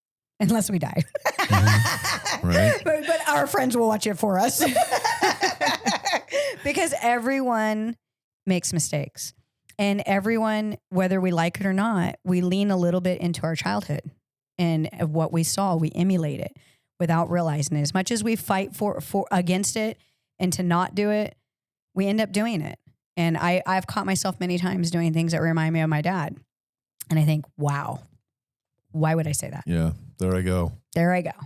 unless we die. Mm-hmm. Right. But our friends will watch it for us because everyone makes mistakes. And everyone, whether we like it or not, we lean a little bit into our childhood and what we saw, we emulate it without realizing it. As much as we fight for against it and to not do it, we end up doing it. And I've caught myself many times doing things that remind me of my dad. And I think, wow, why would I say that? Yeah, there I go.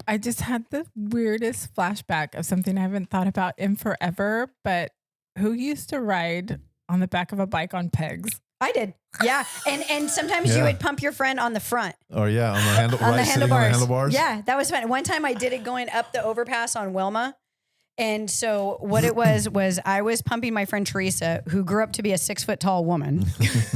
I just had the weirdest flashback of something I haven't thought about in forever, but who used to ride on the back of a bike on pegs? I did. Yeah. And sometimes you would pump your friend on the front. Oh yeah. On the handlebars. Yeah. That was fun. One time I did it going up the overpass on Wilma. And so what it was I was pumping my friend Teresa, who grew up to be a 6 foot tall woman.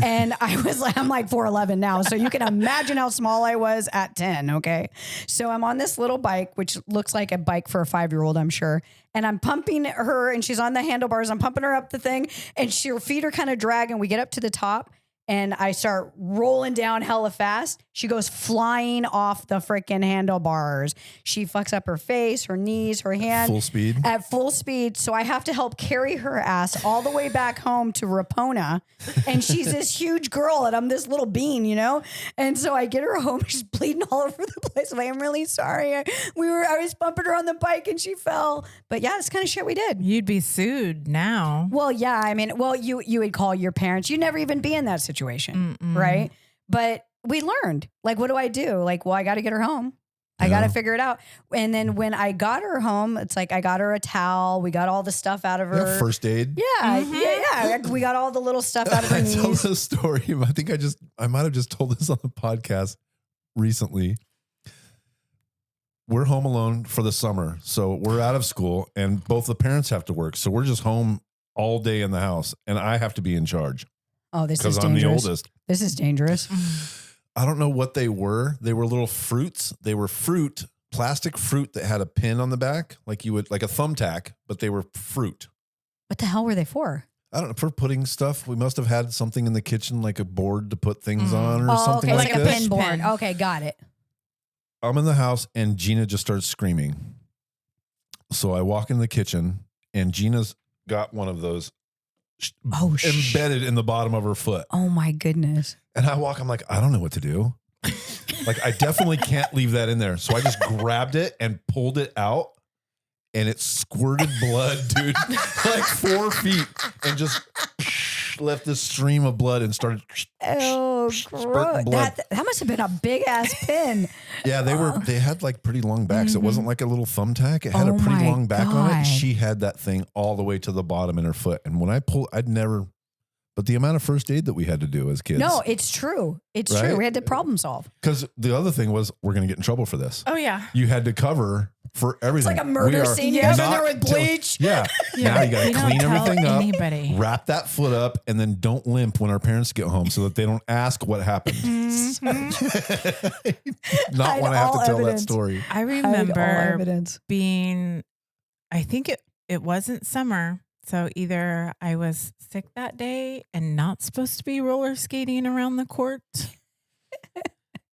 And I'm like 4'11" now. So you can imagine how small I was at 10. Okay. So I'm on this little bike, which looks like a bike for a 5-year-old, I'm sure. And I'm pumping her and she's on the handlebars. I'm pumping her up the thing and her feet are kind of dragging. We get up to the top and I start rolling down hella fast. She goes flying off the freaking handlebars. She fucks up her face, her knees, her hand. At full speed. So I have to help carry her ass all the way back home to Rapona. And she's this huge girl and I'm this little bean, you know? And so I get her home. She's bleeding all over the place. I'm like, I'm really sorry. I was bumping her on the bike and she fell. But yeah, that's kind of shit we did. You'd be sued now. Well, yeah. I mean, you would call your parents. You'd never even be in that situation. Mm-mm. Right? But we learned, like, what do I do? Like, well, I got to get her home. I got to figure it out. And then when I got her home, it's like I got her a towel. We got all the stuff out of her. Yeah, first aid. Yeah, yeah. We got all the little stuff out of her knees. I told this story. I think I might have just told this on the podcast recently. We're home alone for the summer. So we're out of school and both the parents have to work. So we're just home all day in the house and I have to be in charge. Oh, this is dangerous. Because I'm the oldest. This is dangerous. I don't know what they were. They were little fruits. They were plastic fruit that had a pin on the back, like a thumbtack, but they were fruit. What the hell were they for? I don't know, for putting stuff. We must have had something in the kitchen, like a board to put things on or something okay, like a this. pin board. Okay, got it. I'm in the house and Gina just starts screaming. So I walk in the kitchen and Gina's got one of those embedded in the bottom of her foot. Oh my goodness. And I'm like, I don't know what to do. Like, I definitely can't leave that in there. So I just grabbed it and pulled it out and it squirted blood, dude, like 4 feet and just left this stream of blood and started gross. That must have been a big ass pin. Yeah, they had like pretty long backs. Mm-hmm. It wasn't like a little thumbtack. It had a pretty long back on it. She had that thing all the way to the bottom in her foot. And when I pulled, but the amount of first aid that we had to do as kids. No, it's true. It's true. We had to problem solve. Because the other thing was, we're going to get in trouble for this. Oh, yeah. You had to cover for everything. It's like a murder scene. You guys are there with bleach. Yeah. Now you got to clean everything up, anybody. Wrap that foot up, and then don't limp when our parents get home so that they don't ask what happened. Not want to have to tell that story. I remember being, I think it wasn't summer. So either I was sick that day and not supposed to be roller skating around the court,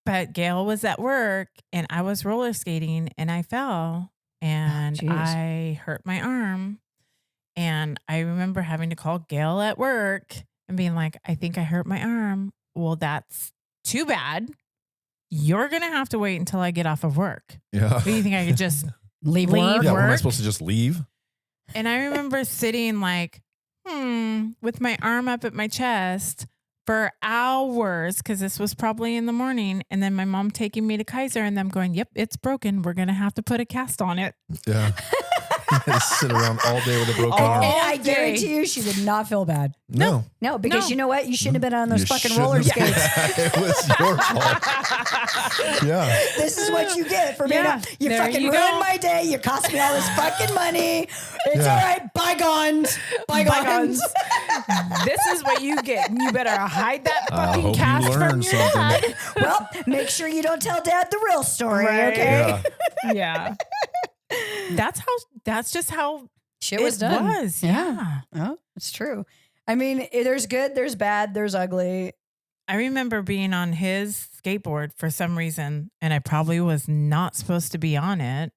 but Gail was at work and I was roller skating and I fell and I hurt my arm. And I remember having to call Gail at work and being like, I think I hurt my arm. Well, that's too bad. You're going to have to wait until I get off of work. Yeah. Do you think I could just leave work? Yeah, work? am I supposed to just leave? And I remember sitting like, with my arm up at my chest for hours because this was probably in the morning. And then my mom taking me to Kaiser and them going, yep, it's broken. We're going to have to put a cast on it. Yeah. Sit around all day with a broken arm. And I guarantee you she did not feel bad. No, because you know what? You shouldn't have been on those fucking roller skates. It was your fault. Yeah. This is what you get for being you fucking ruined my day. You cost me all this fucking money. It's all right. Bygones. Bygones. This is what you get. You better hide that fucking hope cast you from learned your something. dad. Well, make sure you don't tell Dad the real story, Right. okay? Yeah. That's just how Shit was done. Yeah. Oh, it's true. I mean, there's good, there's bad, there's ugly. I remember being on his skateboard for some reason, and I probably was not supposed to be on it,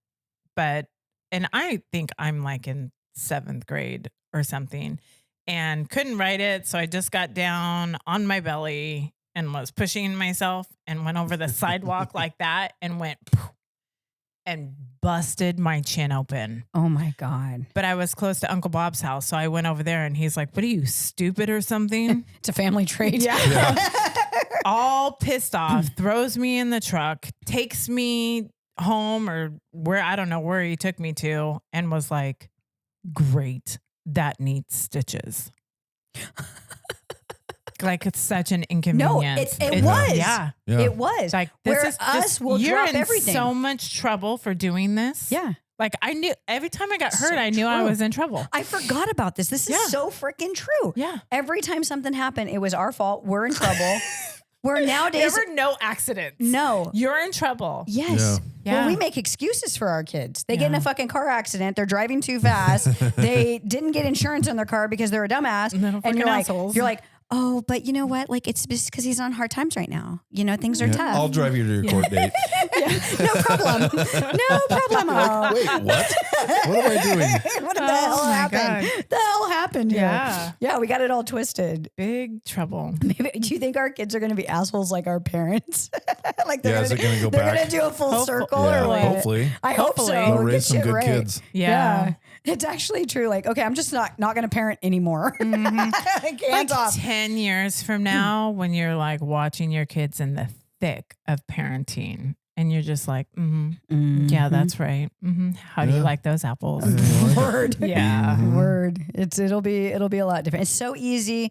and I think I'm like in 7th grade or something and couldn't ride it. So I just got down on my belly and was pushing myself and went over the sidewalk like that and went and busted my chin open. Oh my God. But I was close to Uncle Bob's house. So I went over there and he's like, what are you, stupid or something? It's a family trait. Yeah. All pissed off, throws me in the truck, takes me home or where, I don't know where he took me to, and was like, great, that needs stitches. Like it's such an inconvenience. No, it was. Yeah. It was. Like You're in everything. So much trouble for doing this. Yeah. Like I knew every time I got hurt, I knew I was in trouble. I forgot about this. This is so freaking true. Yeah. Every time something happened, it was our fault. We're in trouble. We're nowadays. Never no accidents. No. You're in trouble. Yes. Yeah. Well, we make excuses for our kids. They get in a fucking car accident. They're driving too fast. They didn't get insurance on their car because they're a dumbass. And you're like, oh, but you know what? Like, it's just because he's on hard times right now. You know, things are tough. I'll drive you to your court date. No problem. No problem. Like, wait, what? What am I doing? What the hell happened? God. The hell happened here? Yeah. Yeah, we got it all twisted. Big trouble. Maybe, do you think our kids are going to be assholes like our parents? Like is it going to go back? They're going to do a full circle or what? Hopefully. I hope so. They'll raise some Get shit good right. kids. Yeah. It's actually true. Like, okay, I'm just not going to parent anymore. Like, hands off. 10 years from now, when you're like watching your kids in the thick of parenting, and you're just like, yeah, that's right. How do you like those apples? Word. Yeah. Word. It'll be a lot different. It's so easy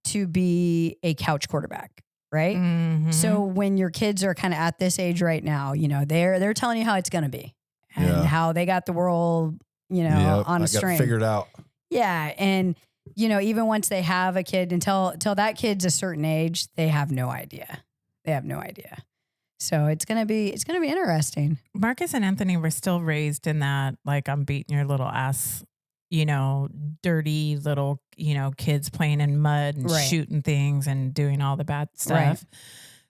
to be a couch quarterback, right? So when your kids are kind of at this age right now, you know, they're telling you how it's going to be and how they got the world, you know, on a string. Figured out. Yeah. And, you know, even once they have a kid until that kid's a certain age, they have no idea. They have no idea. So it's going to be interesting. Marcus and Anthony were still raised in that, like, I'm beating your little ass, you know, dirty little, you know, kids playing in mud and shooting things and doing all the bad stuff. Right.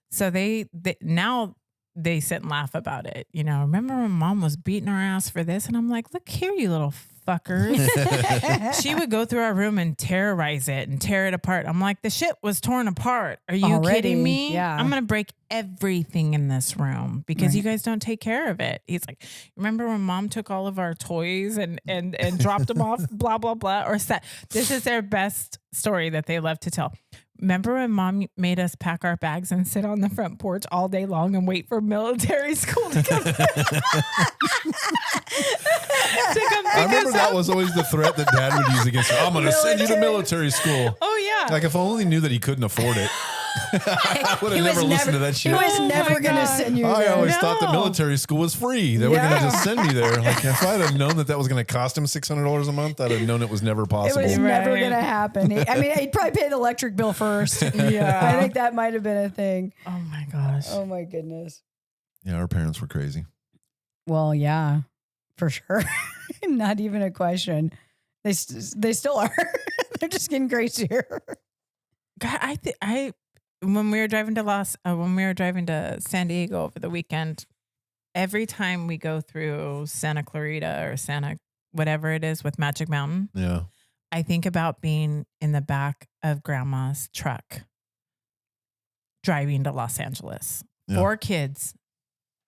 So they now they sit and laugh about it. You know, remember when Mom was beating our ass for this? And I'm like, look here, you little fuckers. She would go through our room and terrorize it and tear it apart. I'm like, the shit was torn apart. Are you kidding me? Yeah. I'm going to break everything in this room because you guys don't take care of it. He's like, remember when Mom took all of our toys and dropped them off, blah, blah, blah. Or this is their best story that they love to tell. Remember when Mom made us pack our bags and sit on the front porch all day long and wait for military school to come? I remember that was always the threat that Dad would use against her. I'm going to send you to military school. Oh, yeah. Like if I only knew that he couldn't afford it. I would have never listened to that shit. He was never going to send you there. I always thought that military school was free. They were going to just send me there. Like if I'd have known that was going to cost him $600 a month, I'd have known it was never possible. It was never going to happen. He'd probably pay the electric bill first. Yeah. I think that might have been a thing. Oh my gosh. Oh my goodness. Yeah, our parents were crazy. Well, yeah, for sure. Not even a question. They still are. They're just getting crazier. God, when we were driving to San Diego over the weekend, every time we go through Santa Clarita or Santa whatever it is with Magic Mountain, yeah, I think about being in the back of Grandma's truck driving to Los Angeles. Yeah. 4 kids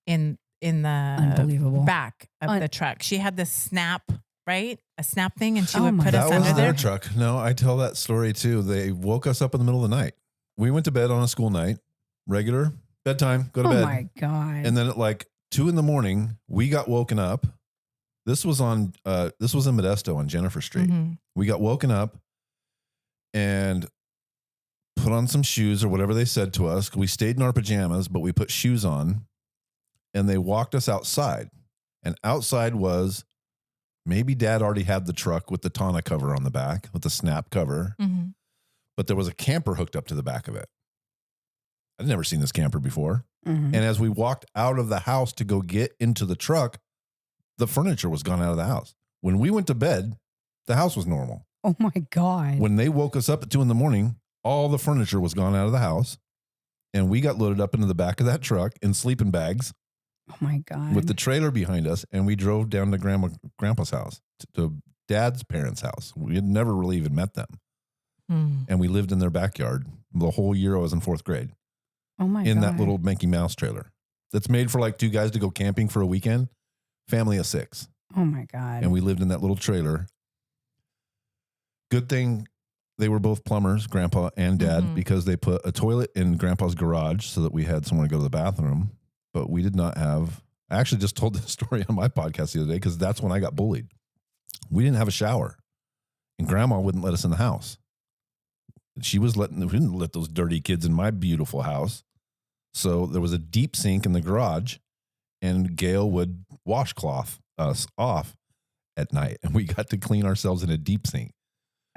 in the back of the truck. She had this snap, right? A snap thing, and she would put us under there. That was their truck. No, I tell that story too. They woke us up in the middle of the night. We went to bed on a school night, regular bedtime, go to bed. Oh my God. And then at like 2 a.m, we got woken up. This was in Modesto on Jennifer Street. Mm-hmm. We got woken up and put on some shoes or whatever they said to us. We stayed in our pajamas, but we put shoes on, and they walked us outside. And outside was, maybe Dad already had the truck with the tonneau cover on the back, with the snap cover. Mm-hmm. But there was a camper hooked up to the back of it. I'd never seen this camper before. Mm-hmm. And as we walked out of the house to go get into the truck, the furniture was gone out of the house. When we went to bed, the house was normal. Oh my God. When they woke us up at 2 a.m, all the furniture was gone out of the house. And we got loaded up into the back of that truck in sleeping bags. Oh my God. With the trailer behind us. And we drove down to Grandpa's house, to Dad's parents' house. We had never really even met them. And we lived in their backyard the whole year I was in 4th grade. Oh my God. In that little Mickey Mouse trailer that's made for like 2 guys to go camping for a weekend. Family of 6. Oh my God. And we lived in that little trailer. Good thing they were both plumbers, Grandpa and Dad, because they put a toilet in Grandpa's garage so that we had somewhere to go to the bathroom. But we did not have, I actually just told this story on my podcast the other day because that's when I got bullied. We didn't have a shower, and Grandma wouldn't let us in the house. We didn't let those dirty kids in my beautiful house. So there was a deep sink in the garage, and Gail would washcloth us off at night, and we got to clean ourselves in a deep sink.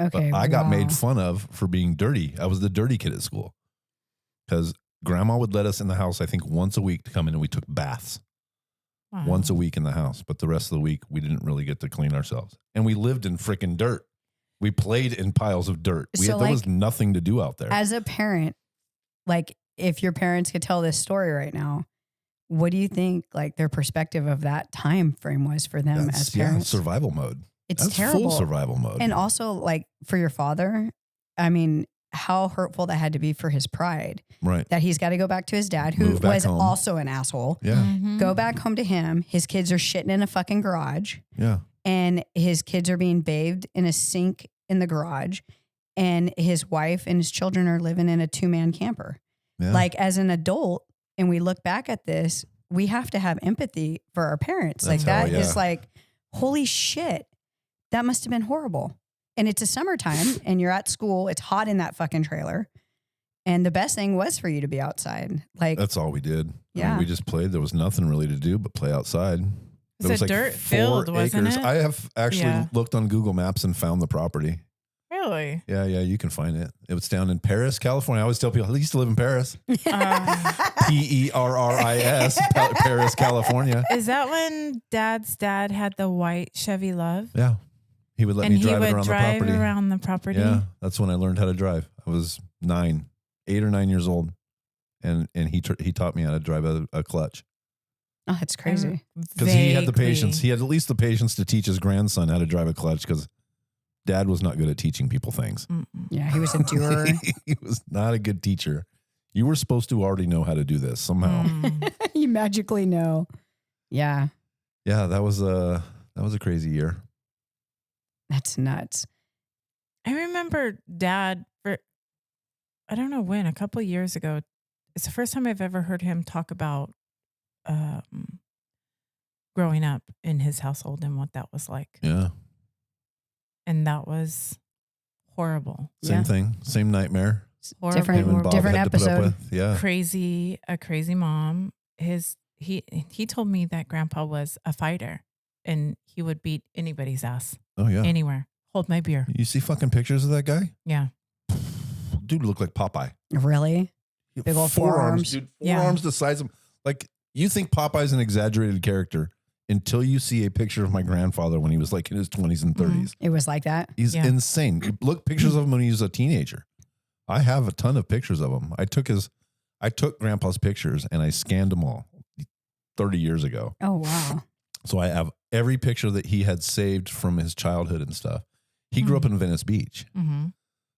Okay, but I got made fun of for being dirty. I was the dirty kid at school because Grandma would let us in the house, I think, once a week to come in, and we took baths. Wow. Once a week in the house. But the rest of the week, we didn't really get to clean ourselves. And we lived in freaking dirt. We played in piles of dirt. There was nothing to do out there. As a parent, like if your parents could tell this story right now, what do you think like their perspective of that time frame was for them as parents? Yeah, survival mode. That's terrible. Full survival mode. And also like for your father, I mean, how hurtful that had to be for his pride. Right. That he's got to go back to his dad, who was also an asshole. Yeah. Mm-hmm. Go back home to him. His kids are shitting in a fucking garage. Yeah. And his kids are being bathed in a sink in the garage. And his wife and his children are living in a 2-man camper. Yeah. Like as an adult, and we look back at this, we have to have empathy for our parents. Like that is like, holy shit, that must have been horrible. And it's a summertime and you're at school. It's hot in that fucking trailer. And the best thing was for you to be outside. Like that's all we did. Yeah. I mean, we just played. There was nothing really to do but play outside. It was like dirt filled, wasn't it? I have actually looked on Google Maps and found the property. Really? Yeah, you can find it. It was down in Paris, California. I always tell people, I used to live in Paris. Perris, Paris, California. Is that when Dad's dad had the white Chevy Love? Yeah. He would let me drive around the property. Yeah, that's when I learned how to drive. I was 8 or 9 years old, and he taught me how to drive a clutch. Oh, that's crazy. Because he had the patience. He had at least the patience to teach his grandson how to drive a clutch because Dad was not good at teaching people things. Yeah, he was a doer. He was not a good teacher. You were supposed to already know how to do this somehow. You magically know. Yeah. Yeah, that was a crazy year. That's nuts. I remember Dad, I don't know when, a couple of years ago, it's the first time I've ever heard him talk about growing up in his household and what that was like. Yeah. And that was horrible. Same thing. Same nightmare. Different episode. Yeah. A crazy mom. He told me that grandpa was a fighter and he would beat anybody's ass. Oh yeah. Anywhere. Hold my beer. You see fucking pictures of that guy? Yeah. Dude looked like Popeye. Really? Big old forearms. Dude, forearms the size of, like, you think Popeye's an exaggerated character until you see a picture of my grandfather when he was like in his 20s and 30s. It was like that? He's insane. Look pictures of him when he was a teenager. I have a ton of pictures of him. I took grandpa's pictures and I scanned them all 30 years ago. Oh, wow. So I have every picture that he had saved from his childhood and stuff. He grew up in Venice Beach. Mm-hmm.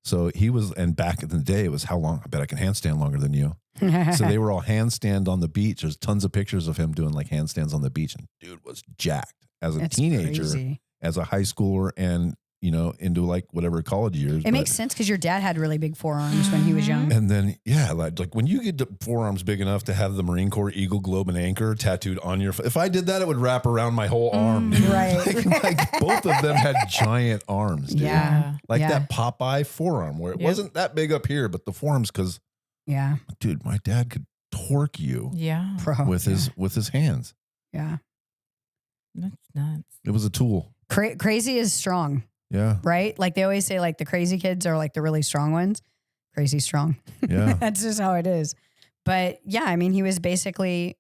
So he was, and back in the day, it was how long? I bet I can handstand longer than you. So they were all handstand on the beach. There's tons of pictures of him doing like handstands on the beach. And dude was jacked as a teenager, crazy. As a high schooler, and, you know, into like whatever college years. It makes sense because your dad had really big forearms when he was young. And then, yeah, like when you get the forearms big enough to have the Marine Corps Eagle, Globe, and Anchor tattooed on your, if I did that, it would wrap around my whole arm. Dude. Right. like both of them had giant arms, dude. Yeah. Like that Popeye forearm where it wasn't that big up here, but the forearms, because, dude, my dad could torque you with his hands. Yeah. That's nuts. It was a tool. Crazy is strong. Yeah. Right? Like they always say, like the crazy kids are like the really strong ones. Crazy strong. Yeah. That's just how it is. But yeah, I mean, he was basically,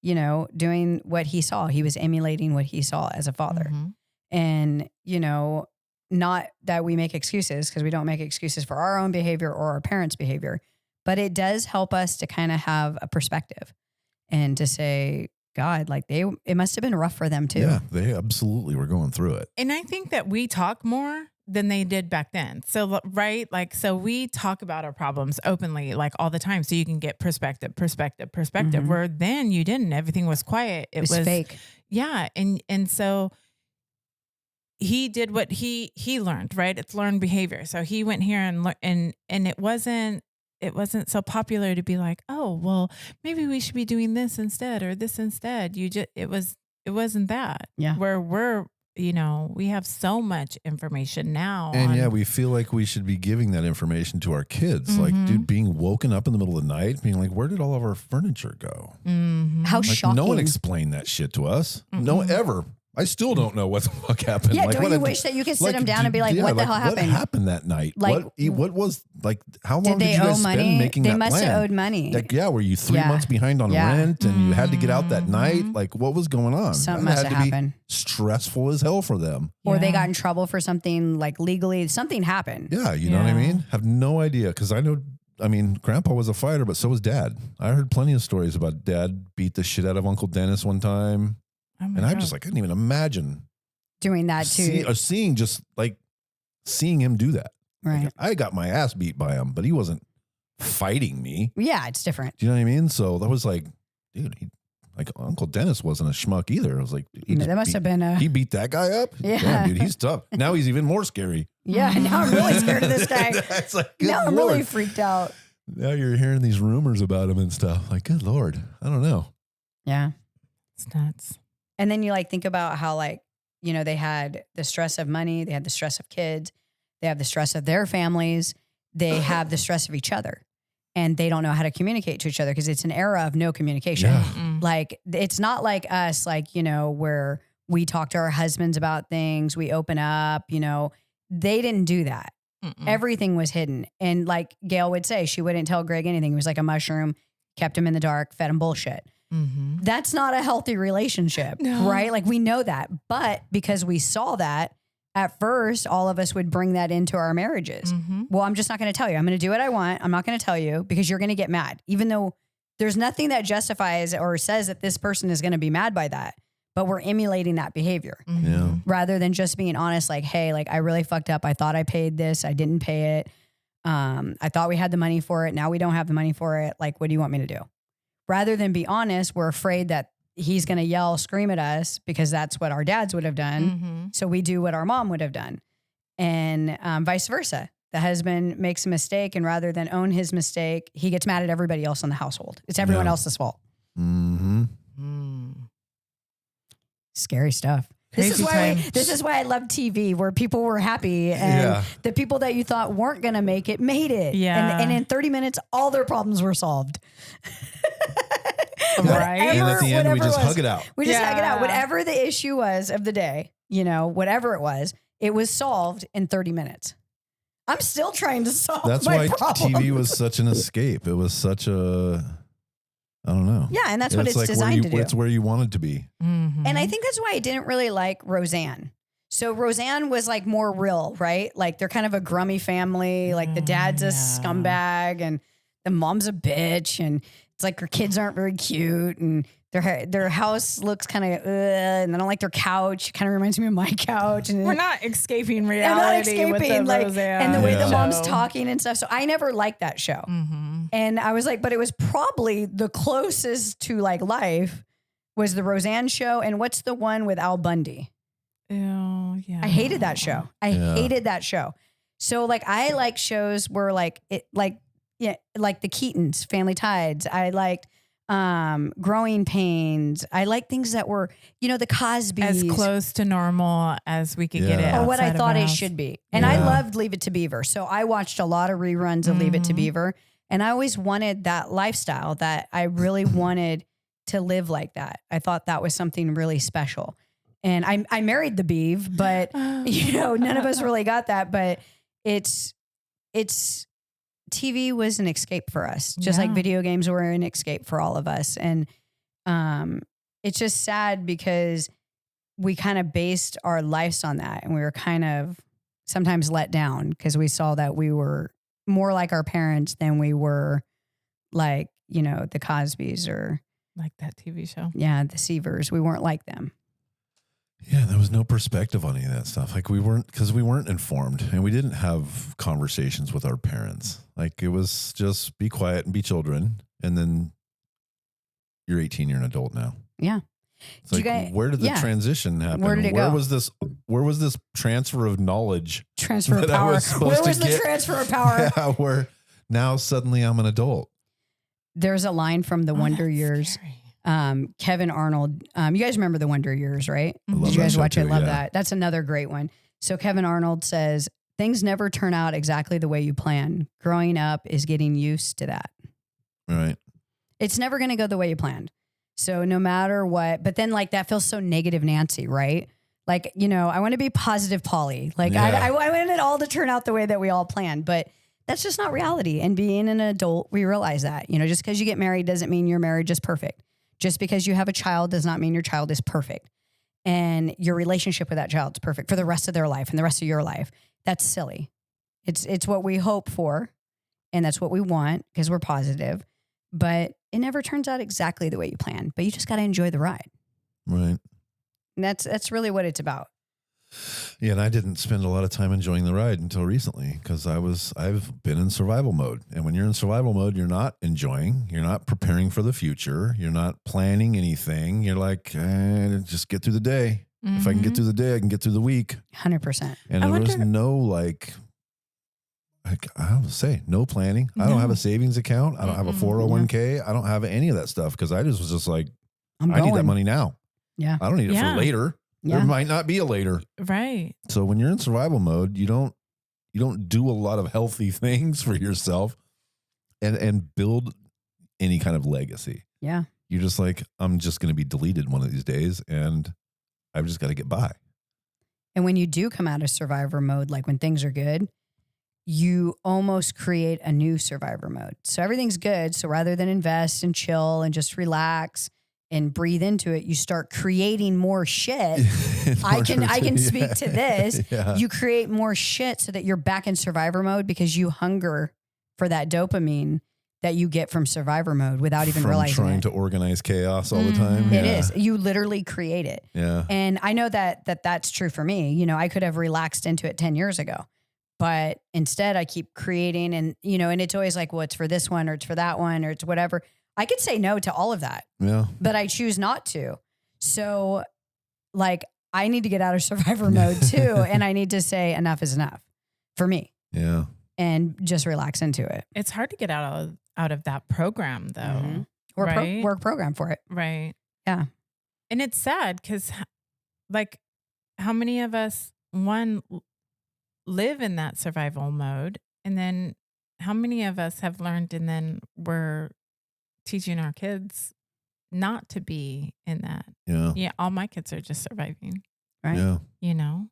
you know, doing what he saw. He was emulating what he saw as a father. Mm-hmm. And, you know, not that we make excuses, because we don't make excuses for our own behavior or our parents' behavior, but it does help us to kind of have a perspective and to say, God, like it must have been rough for them too. Yeah, they absolutely were going through it. And I think that we talk more than they did back then. So, right. Like, so we talk about our problems openly, like all the time. So you can get perspective, Mm-hmm. where then you didn't, everything was quiet. It was fake. Yeah. And so he did what he learned, right? It's learned behavior. So he went here and it wasn't so popular to be like, oh, well, maybe we should be doing this instead or this instead. It wasn't that. Yeah. Where we're, you know, we have so much information now. And we feel like we should be giving that information to our kids. Mm-hmm. Like, dude, being woken up in the middle of the night, being like, where did all of our furniture go? Mm-hmm. How like, shocking. No one explained that shit to us. Mm-hmm. No, ever. I still don't know what the fuck happened. Yeah, like, don't you wish that you could sit them down and be like, what the hell happened? What happened that night? Like, what was, like, how long did did they you guys owe spend money? making They that must plan? have owed money. Like, were you 3 months behind on rent and you had to get out that night? Like, what was going on? Something That must had have to be happened. stressful as hell for them. Or they got in trouble for something, like legally, something happened. Yeah, you know what I mean? Have no idea. Because I mean, Grandpa was a fighter, but so was Dad. I heard plenty of stories about Dad beat the shit out of Uncle Dennis one time. Oh my And I'm God. just like, I couldn't even imagine Doing that too. seeing him do that. Right. Like, I got my ass beat by him, but he wasn't fighting me. Yeah, it's different. Do you know what I mean? So that was like, dude, like Uncle Dennis wasn't a schmuck either. I was like, That must have been he beat that guy up? Yeah. Damn, dude, he's tough. Now he's even more scary. Yeah, now I'm really scared of this guy. It's like, good Now I'm Lord. really freaked out. Now you're hearing these rumors about him and stuff. Like, good Lord. I don't know. Yeah. It's nuts. And then you like think about how like, you know, they had the stress of money, they had the stress of kids, they have the stress of their families, they have the stress of each other. And they don't know how to communicate to each other because it's an era of no communication. Yeah. Mm-mm. Like it's not like us, like, you know, where we talk to our husbands about things, we open up, you know, they didn't do that. Mm-mm. Everything was hidden. And like Gail would say, she wouldn't tell Greg anything. It was like a mushroom, kept him in the dark, fed him bullshit. Mm-hmm. That's not a healthy relationship, No. right? Like we know that. But because we saw that, at first, all of us would bring that into our marriages. Mm-hmm. Well, I'm just not going to tell you. I'm going to do what I want. I'm not going to tell you because you're going to get mad, even though there's nothing that justifies or says that this person is going to be mad by that. But we're emulating that behavior Mm-hmm. Yeah. rather than just being honest. Like, hey, like I really fucked up. I thought I paid this. I didn't pay it. I thought we had the money for it. Now we don't have the money for it. Like, what do you want me to do? Rather than be honest, we're afraid that he's going to yell, scream at us because that's what our dads would have done. Mm-hmm. So we do what our mom would have done. And vice versa. The husband makes a mistake, and rather than own his mistake, he gets mad at everybody else in the household. It's everyone Yeah. else's fault. Mm-hmm. Mm. Scary stuff. This is why I love TV, where people were happy and the people that you thought weren't going to make it made it. Yeah. And in 30 minutes, all their problems were solved. Right. And at the end, we just hug it out. We just hug it out. Whatever the issue was of the day, whatever it was solved in 30 minutes. I'm still trying to solve That's my why problems. TV was such an escape. It was such a, I don't know. Yeah, and that's what it's like designed to do. It's where you wanted to be. Mm-hmm. And I think that's why I didn't really like Roseanne. So Roseanne was like more real, right? Like they're kind of a grummy family. Like the dad's a scumbag and the mom's a bitch. And it's like her kids aren't very cute. And their house looks kind of, and I don't like their couch. It kind of reminds me of my couch. And we're not escaping reality with the Roseanne. And the way the mom's talking and stuff. So I never liked that show. Mm-hmm. And I was like, but it was probably the closest to like life was the Roseanne show. And what's the one with Al Bundy? Oh, yeah. I hated that show. I hated that show. So like, I like shows where like it, like the Keatons, Family Tides. I liked Growing Pains. I like things that were, the Cosbys. As close to normal as we could get it. Or what I thought it house. should be. And I loved Leave It to Beaver. So I watched a lot of reruns of Leave It to Beaver. And I always wanted that lifestyle, that I really wanted to live like that. I thought that was something really special. And I married the Beav, but none of us really got that. But it's TV was an escape for us, just like video games were an escape for all of us. And it's just sad because we kind of based our lives on that, and we were kind of sometimes let down because we saw that we were more like our parents than we were like, the Cosbys or like that TV show. Yeah, the Seavers. We weren't like them. Yeah, there was no perspective on any of that stuff. Like we weren't informed, and we didn't have conversations with our parents. Like it was just be quiet and be children. And then you're 18, you're an adult now. Yeah. It's like, where did the transition happen? Where did it go? Where was this transfer of knowledge? Transfer of power. Where was the transfer of power? Yeah, where now suddenly I'm an adult. There's a line from the Wonder Years. Scary. Kevin Arnold. You guys remember the Wonder Years, right? Mm-hmm. Did you guys watch it? Love that. That's another great one. So Kevin Arnold says, things never turn out exactly the way you plan. Growing up is getting used to that. Right. It's never going to go the way you planned. So no matter what, but then like that feels so negative Nancy, right? Like, I want to be positive Polly. Like I want it all to turn out the way that we all planned, but that's just not reality. And being an adult, we realize that, just because you get married doesn't mean your marriage is perfect. Just because you have a child does not mean your child is perfect. And your relationship with that child is perfect for the rest of their life and the rest of your life. That's silly. It's what we hope for. And that's what we want because we're positive. But it never turns out exactly the way you plan. But you just got to enjoy the ride. Right. And that's really what it's about. Yeah, and I didn't spend a lot of time enjoying the ride until recently because I've been in survival mode. And when you're in survival mode, you're not enjoying, you're not preparing for the future, you're not planning anything. You're like, just get through the day. Mm-hmm. If I can get through the day, I can get through the week. 100%. And there was no I don't say no planning. I don't have a savings account. I don't have a 401k. I don't have any of that stuff because I just was just like, I need that money now. Yeah. I don't need it for later. Yeah. There might not be a later. Right. So when you're in survival mode, you don't do a lot of healthy things for yourself and build any kind of legacy. Yeah. You're just like, I'm just going to be deleted one of these days and I've just got to get by. And when you do come out of survivor mode, like when things are good, you almost create a new survivor mode. So everything's good. So rather than invest and chill and just relax and breathe into it, you start creating more shit. I can speak to this. Yeah. You create more shit so that you're back in survivor mode because you hunger for that dopamine that you get from survivor mode without even realizing trying to organize chaos all the time. It is. You literally create it. Yeah. And I know that's true for me. I could have relaxed into it 10 years ago, but instead I keep creating and it's always like, well, it's for this one or it's for that one or it's whatever. I could say no to all of that. Yeah. But I choose not to. So like I need to get out of survivor mode too. And I need to say enough is enough for me. Yeah. And just relax into it. It's hard to get out of that program though. Mm-hmm. Or right? work program for it. Right. Yeah. And it's sad because like how many of us, one, live in that survival mode? And then how many of us have learned and then we're teaching our kids not to be in that? Yeah. Yeah. All my kids are just surviving. Right. Yeah. You know,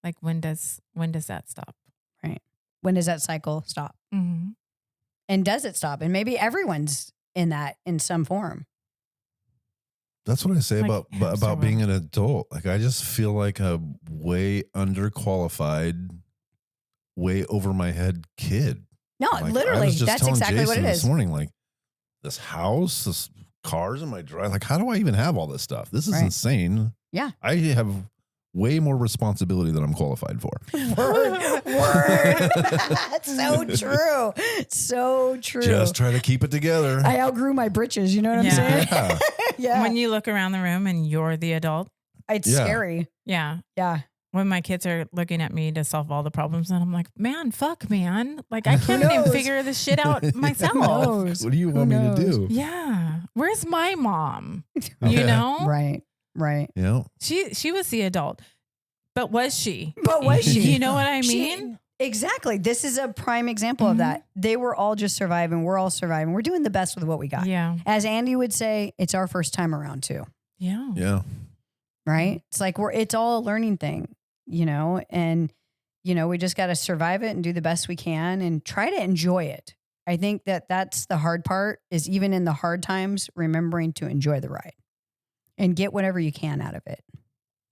like when does that stop? Right. When does that cycle stop? Mm-hmm. And does it stop? And maybe everyone's in that in some form. That's what I say Like about being an adult. Like, I just feel like a way underqualified, way over my head kid. No, Like, literally, that's exactly Jason what it is. this morning, like, this house, this cars in my drive. Like, how do I even have all this stuff? This is Right. insane. Yeah. I have way more responsibility than I'm qualified for. Word. That's so true. So true. Just try to keep it together. I outgrew my britches. You know what I'm saying? Yeah. Yeah. When you look around the room and you're the adult. It's scary. Yeah. Yeah. When my kids are looking at me to solve all the problems, and I'm like, man, like I can't even figure this shit out myself. What do you want me to do? Yeah. Where's my mom? You know? Right. Yeah. She was the adult. But was she? You know what I mean? Exactly. This is a prime example of that. They were all just surviving. We're all surviving. We're doing the best with what we got. Yeah. As Andy would say, it's our first time around too. Yeah. Yeah. Right. It's like it's all a learning thing, you know, and, you know, we just got to survive it and do the best we can and try to enjoy it. I think that's the hard part, is even in the hard times, remembering to enjoy the ride and get whatever you can out of it.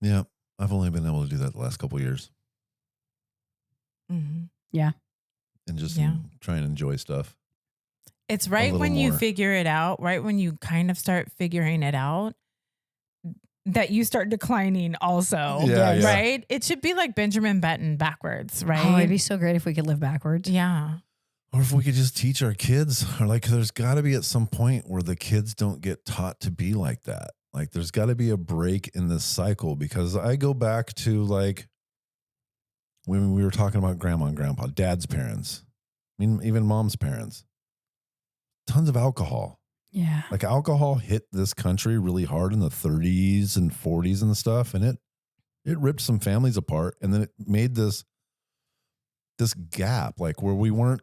Yeah. I've only been able to do that the last couple of years. Mm-hmm. Yeah. And just try and enjoy stuff. It's right when you figure it out, right when you kind of start figuring it out, that you start declining also, right? It should be like Benjamin Button backwards, right? Oh, it'd be so great if we could live backwards. Yeah. Or if we could just teach our kids, or like, there's got to be at some point where the kids don't get taught to be like that. Like, there's got to be a break in this cycle, because I go back to like when we were talking about grandma and grandpa, dad's parents, I mean, even mom's parents, tons of alcohol. Yeah. Like, alcohol hit this country really hard in the 30s and 40s and stuff. And it ripped some families apart. And then it made this gap, like where we weren't,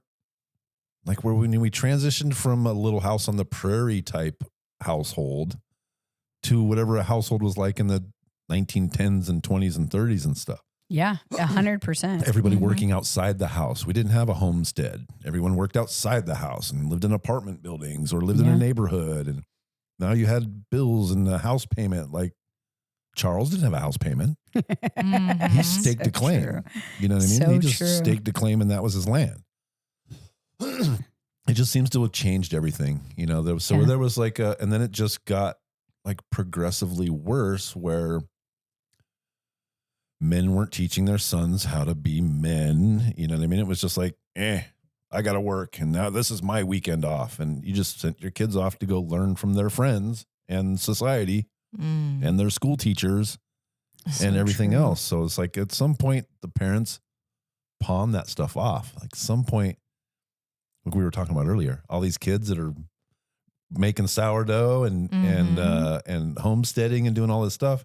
like where we transitioned from a little house on the prairie type household to whatever a household was like in the 1910s and 20s and 30s and stuff. Yeah, 100%. Everybody working outside the house. We didn't have a homestead. Everyone worked outside the house and lived in apartment buildings or lived in a neighborhood. And now you had bills and a house payment. Like, Charles didn't have a house payment. He staked a claim. True. You know what I mean? So He just true. staked a claim, and that was his land. It just seems to have changed everything. You know, there was like and then it just got like progressively worse, where men weren't teaching their sons how to be men. You know what I mean? It was just like, I got to work, and now this is my weekend off. And you just sent your kids off to go learn from their friends and society and their school teachers and everything else. So it's like, at some point, the parents pawn that stuff off. Like, some point, like we were talking about earlier, all these kids that are making sourdough and homesteading and doing all this stuff,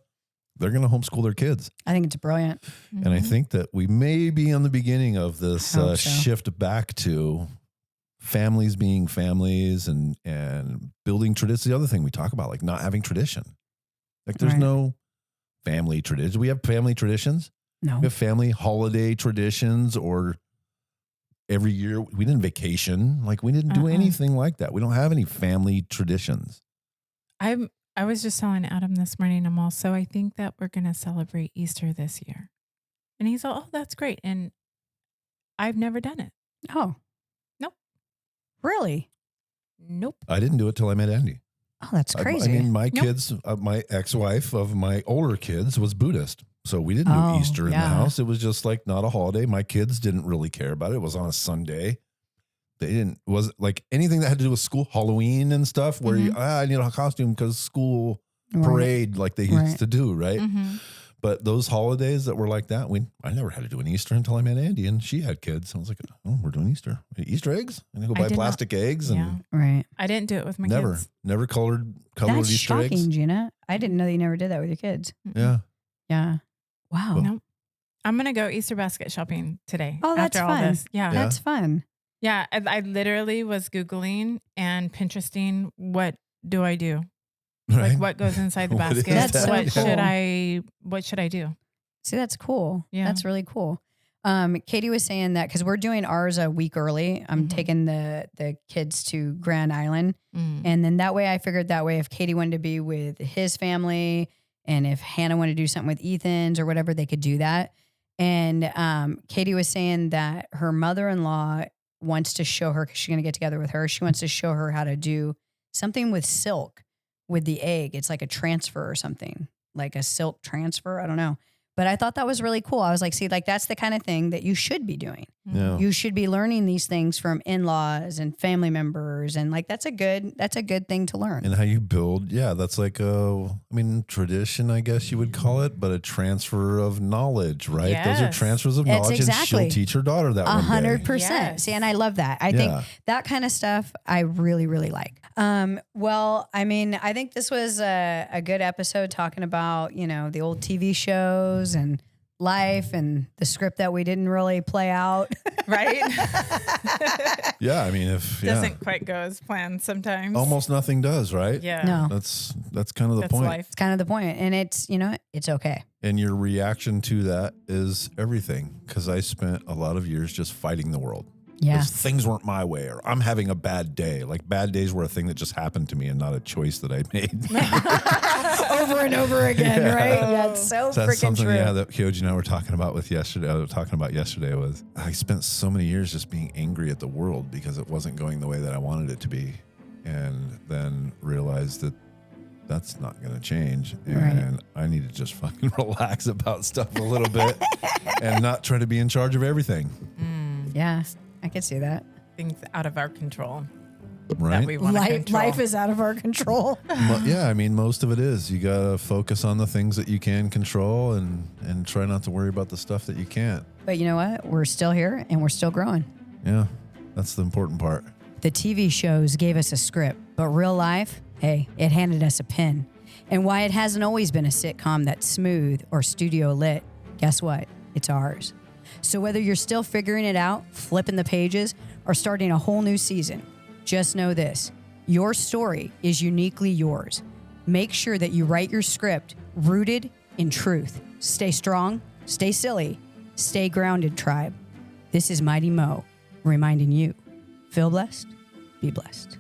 they're going to homeschool their kids. I think it's brilliant. And I think that we may be on the beginning of this shift back to families being families and building traditions. The other thing we talk about, like not having tradition. Like, there's no family tradition. We have family traditions. No. We have family holiday traditions, or every year we didn't vacation. Like, we didn't do anything like that. We don't have any family traditions. I was just telling Adam this morning, I think that we're going to celebrate Easter this year. And he's all, oh, that's great. And I've never done it. Oh. Nope. Really? Nope. I didn't do it till I met Andy. Oh, that's crazy. I mean, my kids, my ex-wife of my older kids was Buddhist. So we didn't do Easter in the house. It was just like not a holiday. My kids didn't really care about it. It was on a Sunday. Was like anything that had to do with school, Halloween and stuff, where I need a costume because school parade, like they used to do, right? But those holidays that were like that, I never had to do an Easter until I met Andy, and she had kids. I was like, oh, we're doing Easter. Easter eggs? And I go buy plastic eggs. And I didn't do it with my kids. Never colored That's Easter eggs. That's shocking, Gina. I didn't know that you never did that with your kids. Yeah. Yeah. Wow. Well, Nope. I'm going to go Easter basket shopping today. Oh, that's after all fun. this. Yeah. That's fun. Yeah. I literally was Googling and Pinteresting, what do I do? right? Like what goes inside the What is basket? That's that? so What should I do? See, that's cool. Yeah. That's really cool. Katie was saying that because we're doing ours a week early. I'm taking the kids to Grand Island. And then that way I figured that way if Katie wanted to be with his family and if Hannah wanted to do something with Ethan's or whatever, they could do that. And Katie was saying that her mother-in-law wants to show her, because she's going to get together with her, she wants to show her how to do something with silk with the egg. It's like a transfer or something, like a silk transfer. I don't know. But I thought that was really cool. I was like, see, like that's the kind of thing that you should be doing. Yeah. You should be learning these things from in-laws and family members. And like, that's a good thing to learn. And how you build, that's like tradition, I guess you would call it, but a transfer of knowledge, right? Yes. Those are transfers of knowledge, exactly. and she'll teach her daughter that 100%. Yes. See, and I love that. I think that kind of stuff I really, really like. Well, I mean, I think this was a good episode talking about, the old TV shows and life and the script that we didn't really play out. Right? Yeah, I mean, Doesn't quite go as planned sometimes. almost nothing does, right? Yeah. No. That's kind of the That's point. life. It's kind of the point. And it's, it's okay. And your reaction to that is everything. Because I spent a lot of years just fighting the world. Yeah. 'Cause things weren't my way, or I'm having a bad day. Like bad days were a thing that just happened to me and not a choice that I made. Over and over again, right? Yeah, it's so So that's freaking something, true. that Kyoji and I were talking about yesterday was I spent so many years just being angry at the world because it wasn't going the way that I wanted it to be. And then realized that that's not going to change. And I need to just fucking relax about stuff a little bit and not try to be in charge of everything. Yeah, I could see that. Things out of our control. Right? That we want to control. Life is out of our control. Yeah, I mean, most of it is. You got to focus on the things that you can control and try not to worry about the stuff that you can't. But you know what? We're still here and we're still growing. Yeah, that's the important part. The TV shows gave us a script, but real life, hey, it handed us a pen. And why it hasn't always been a sitcom that's smooth or studio lit, guess what? It's ours. So whether you're still figuring it out, flipping the pages, or starting a whole new season, just know this: your story is uniquely yours. Make sure that you write your script rooted in truth. Stay strong, stay silly, stay grounded, tribe. This is Mighty Moe reminding you, feel blessed, be blessed.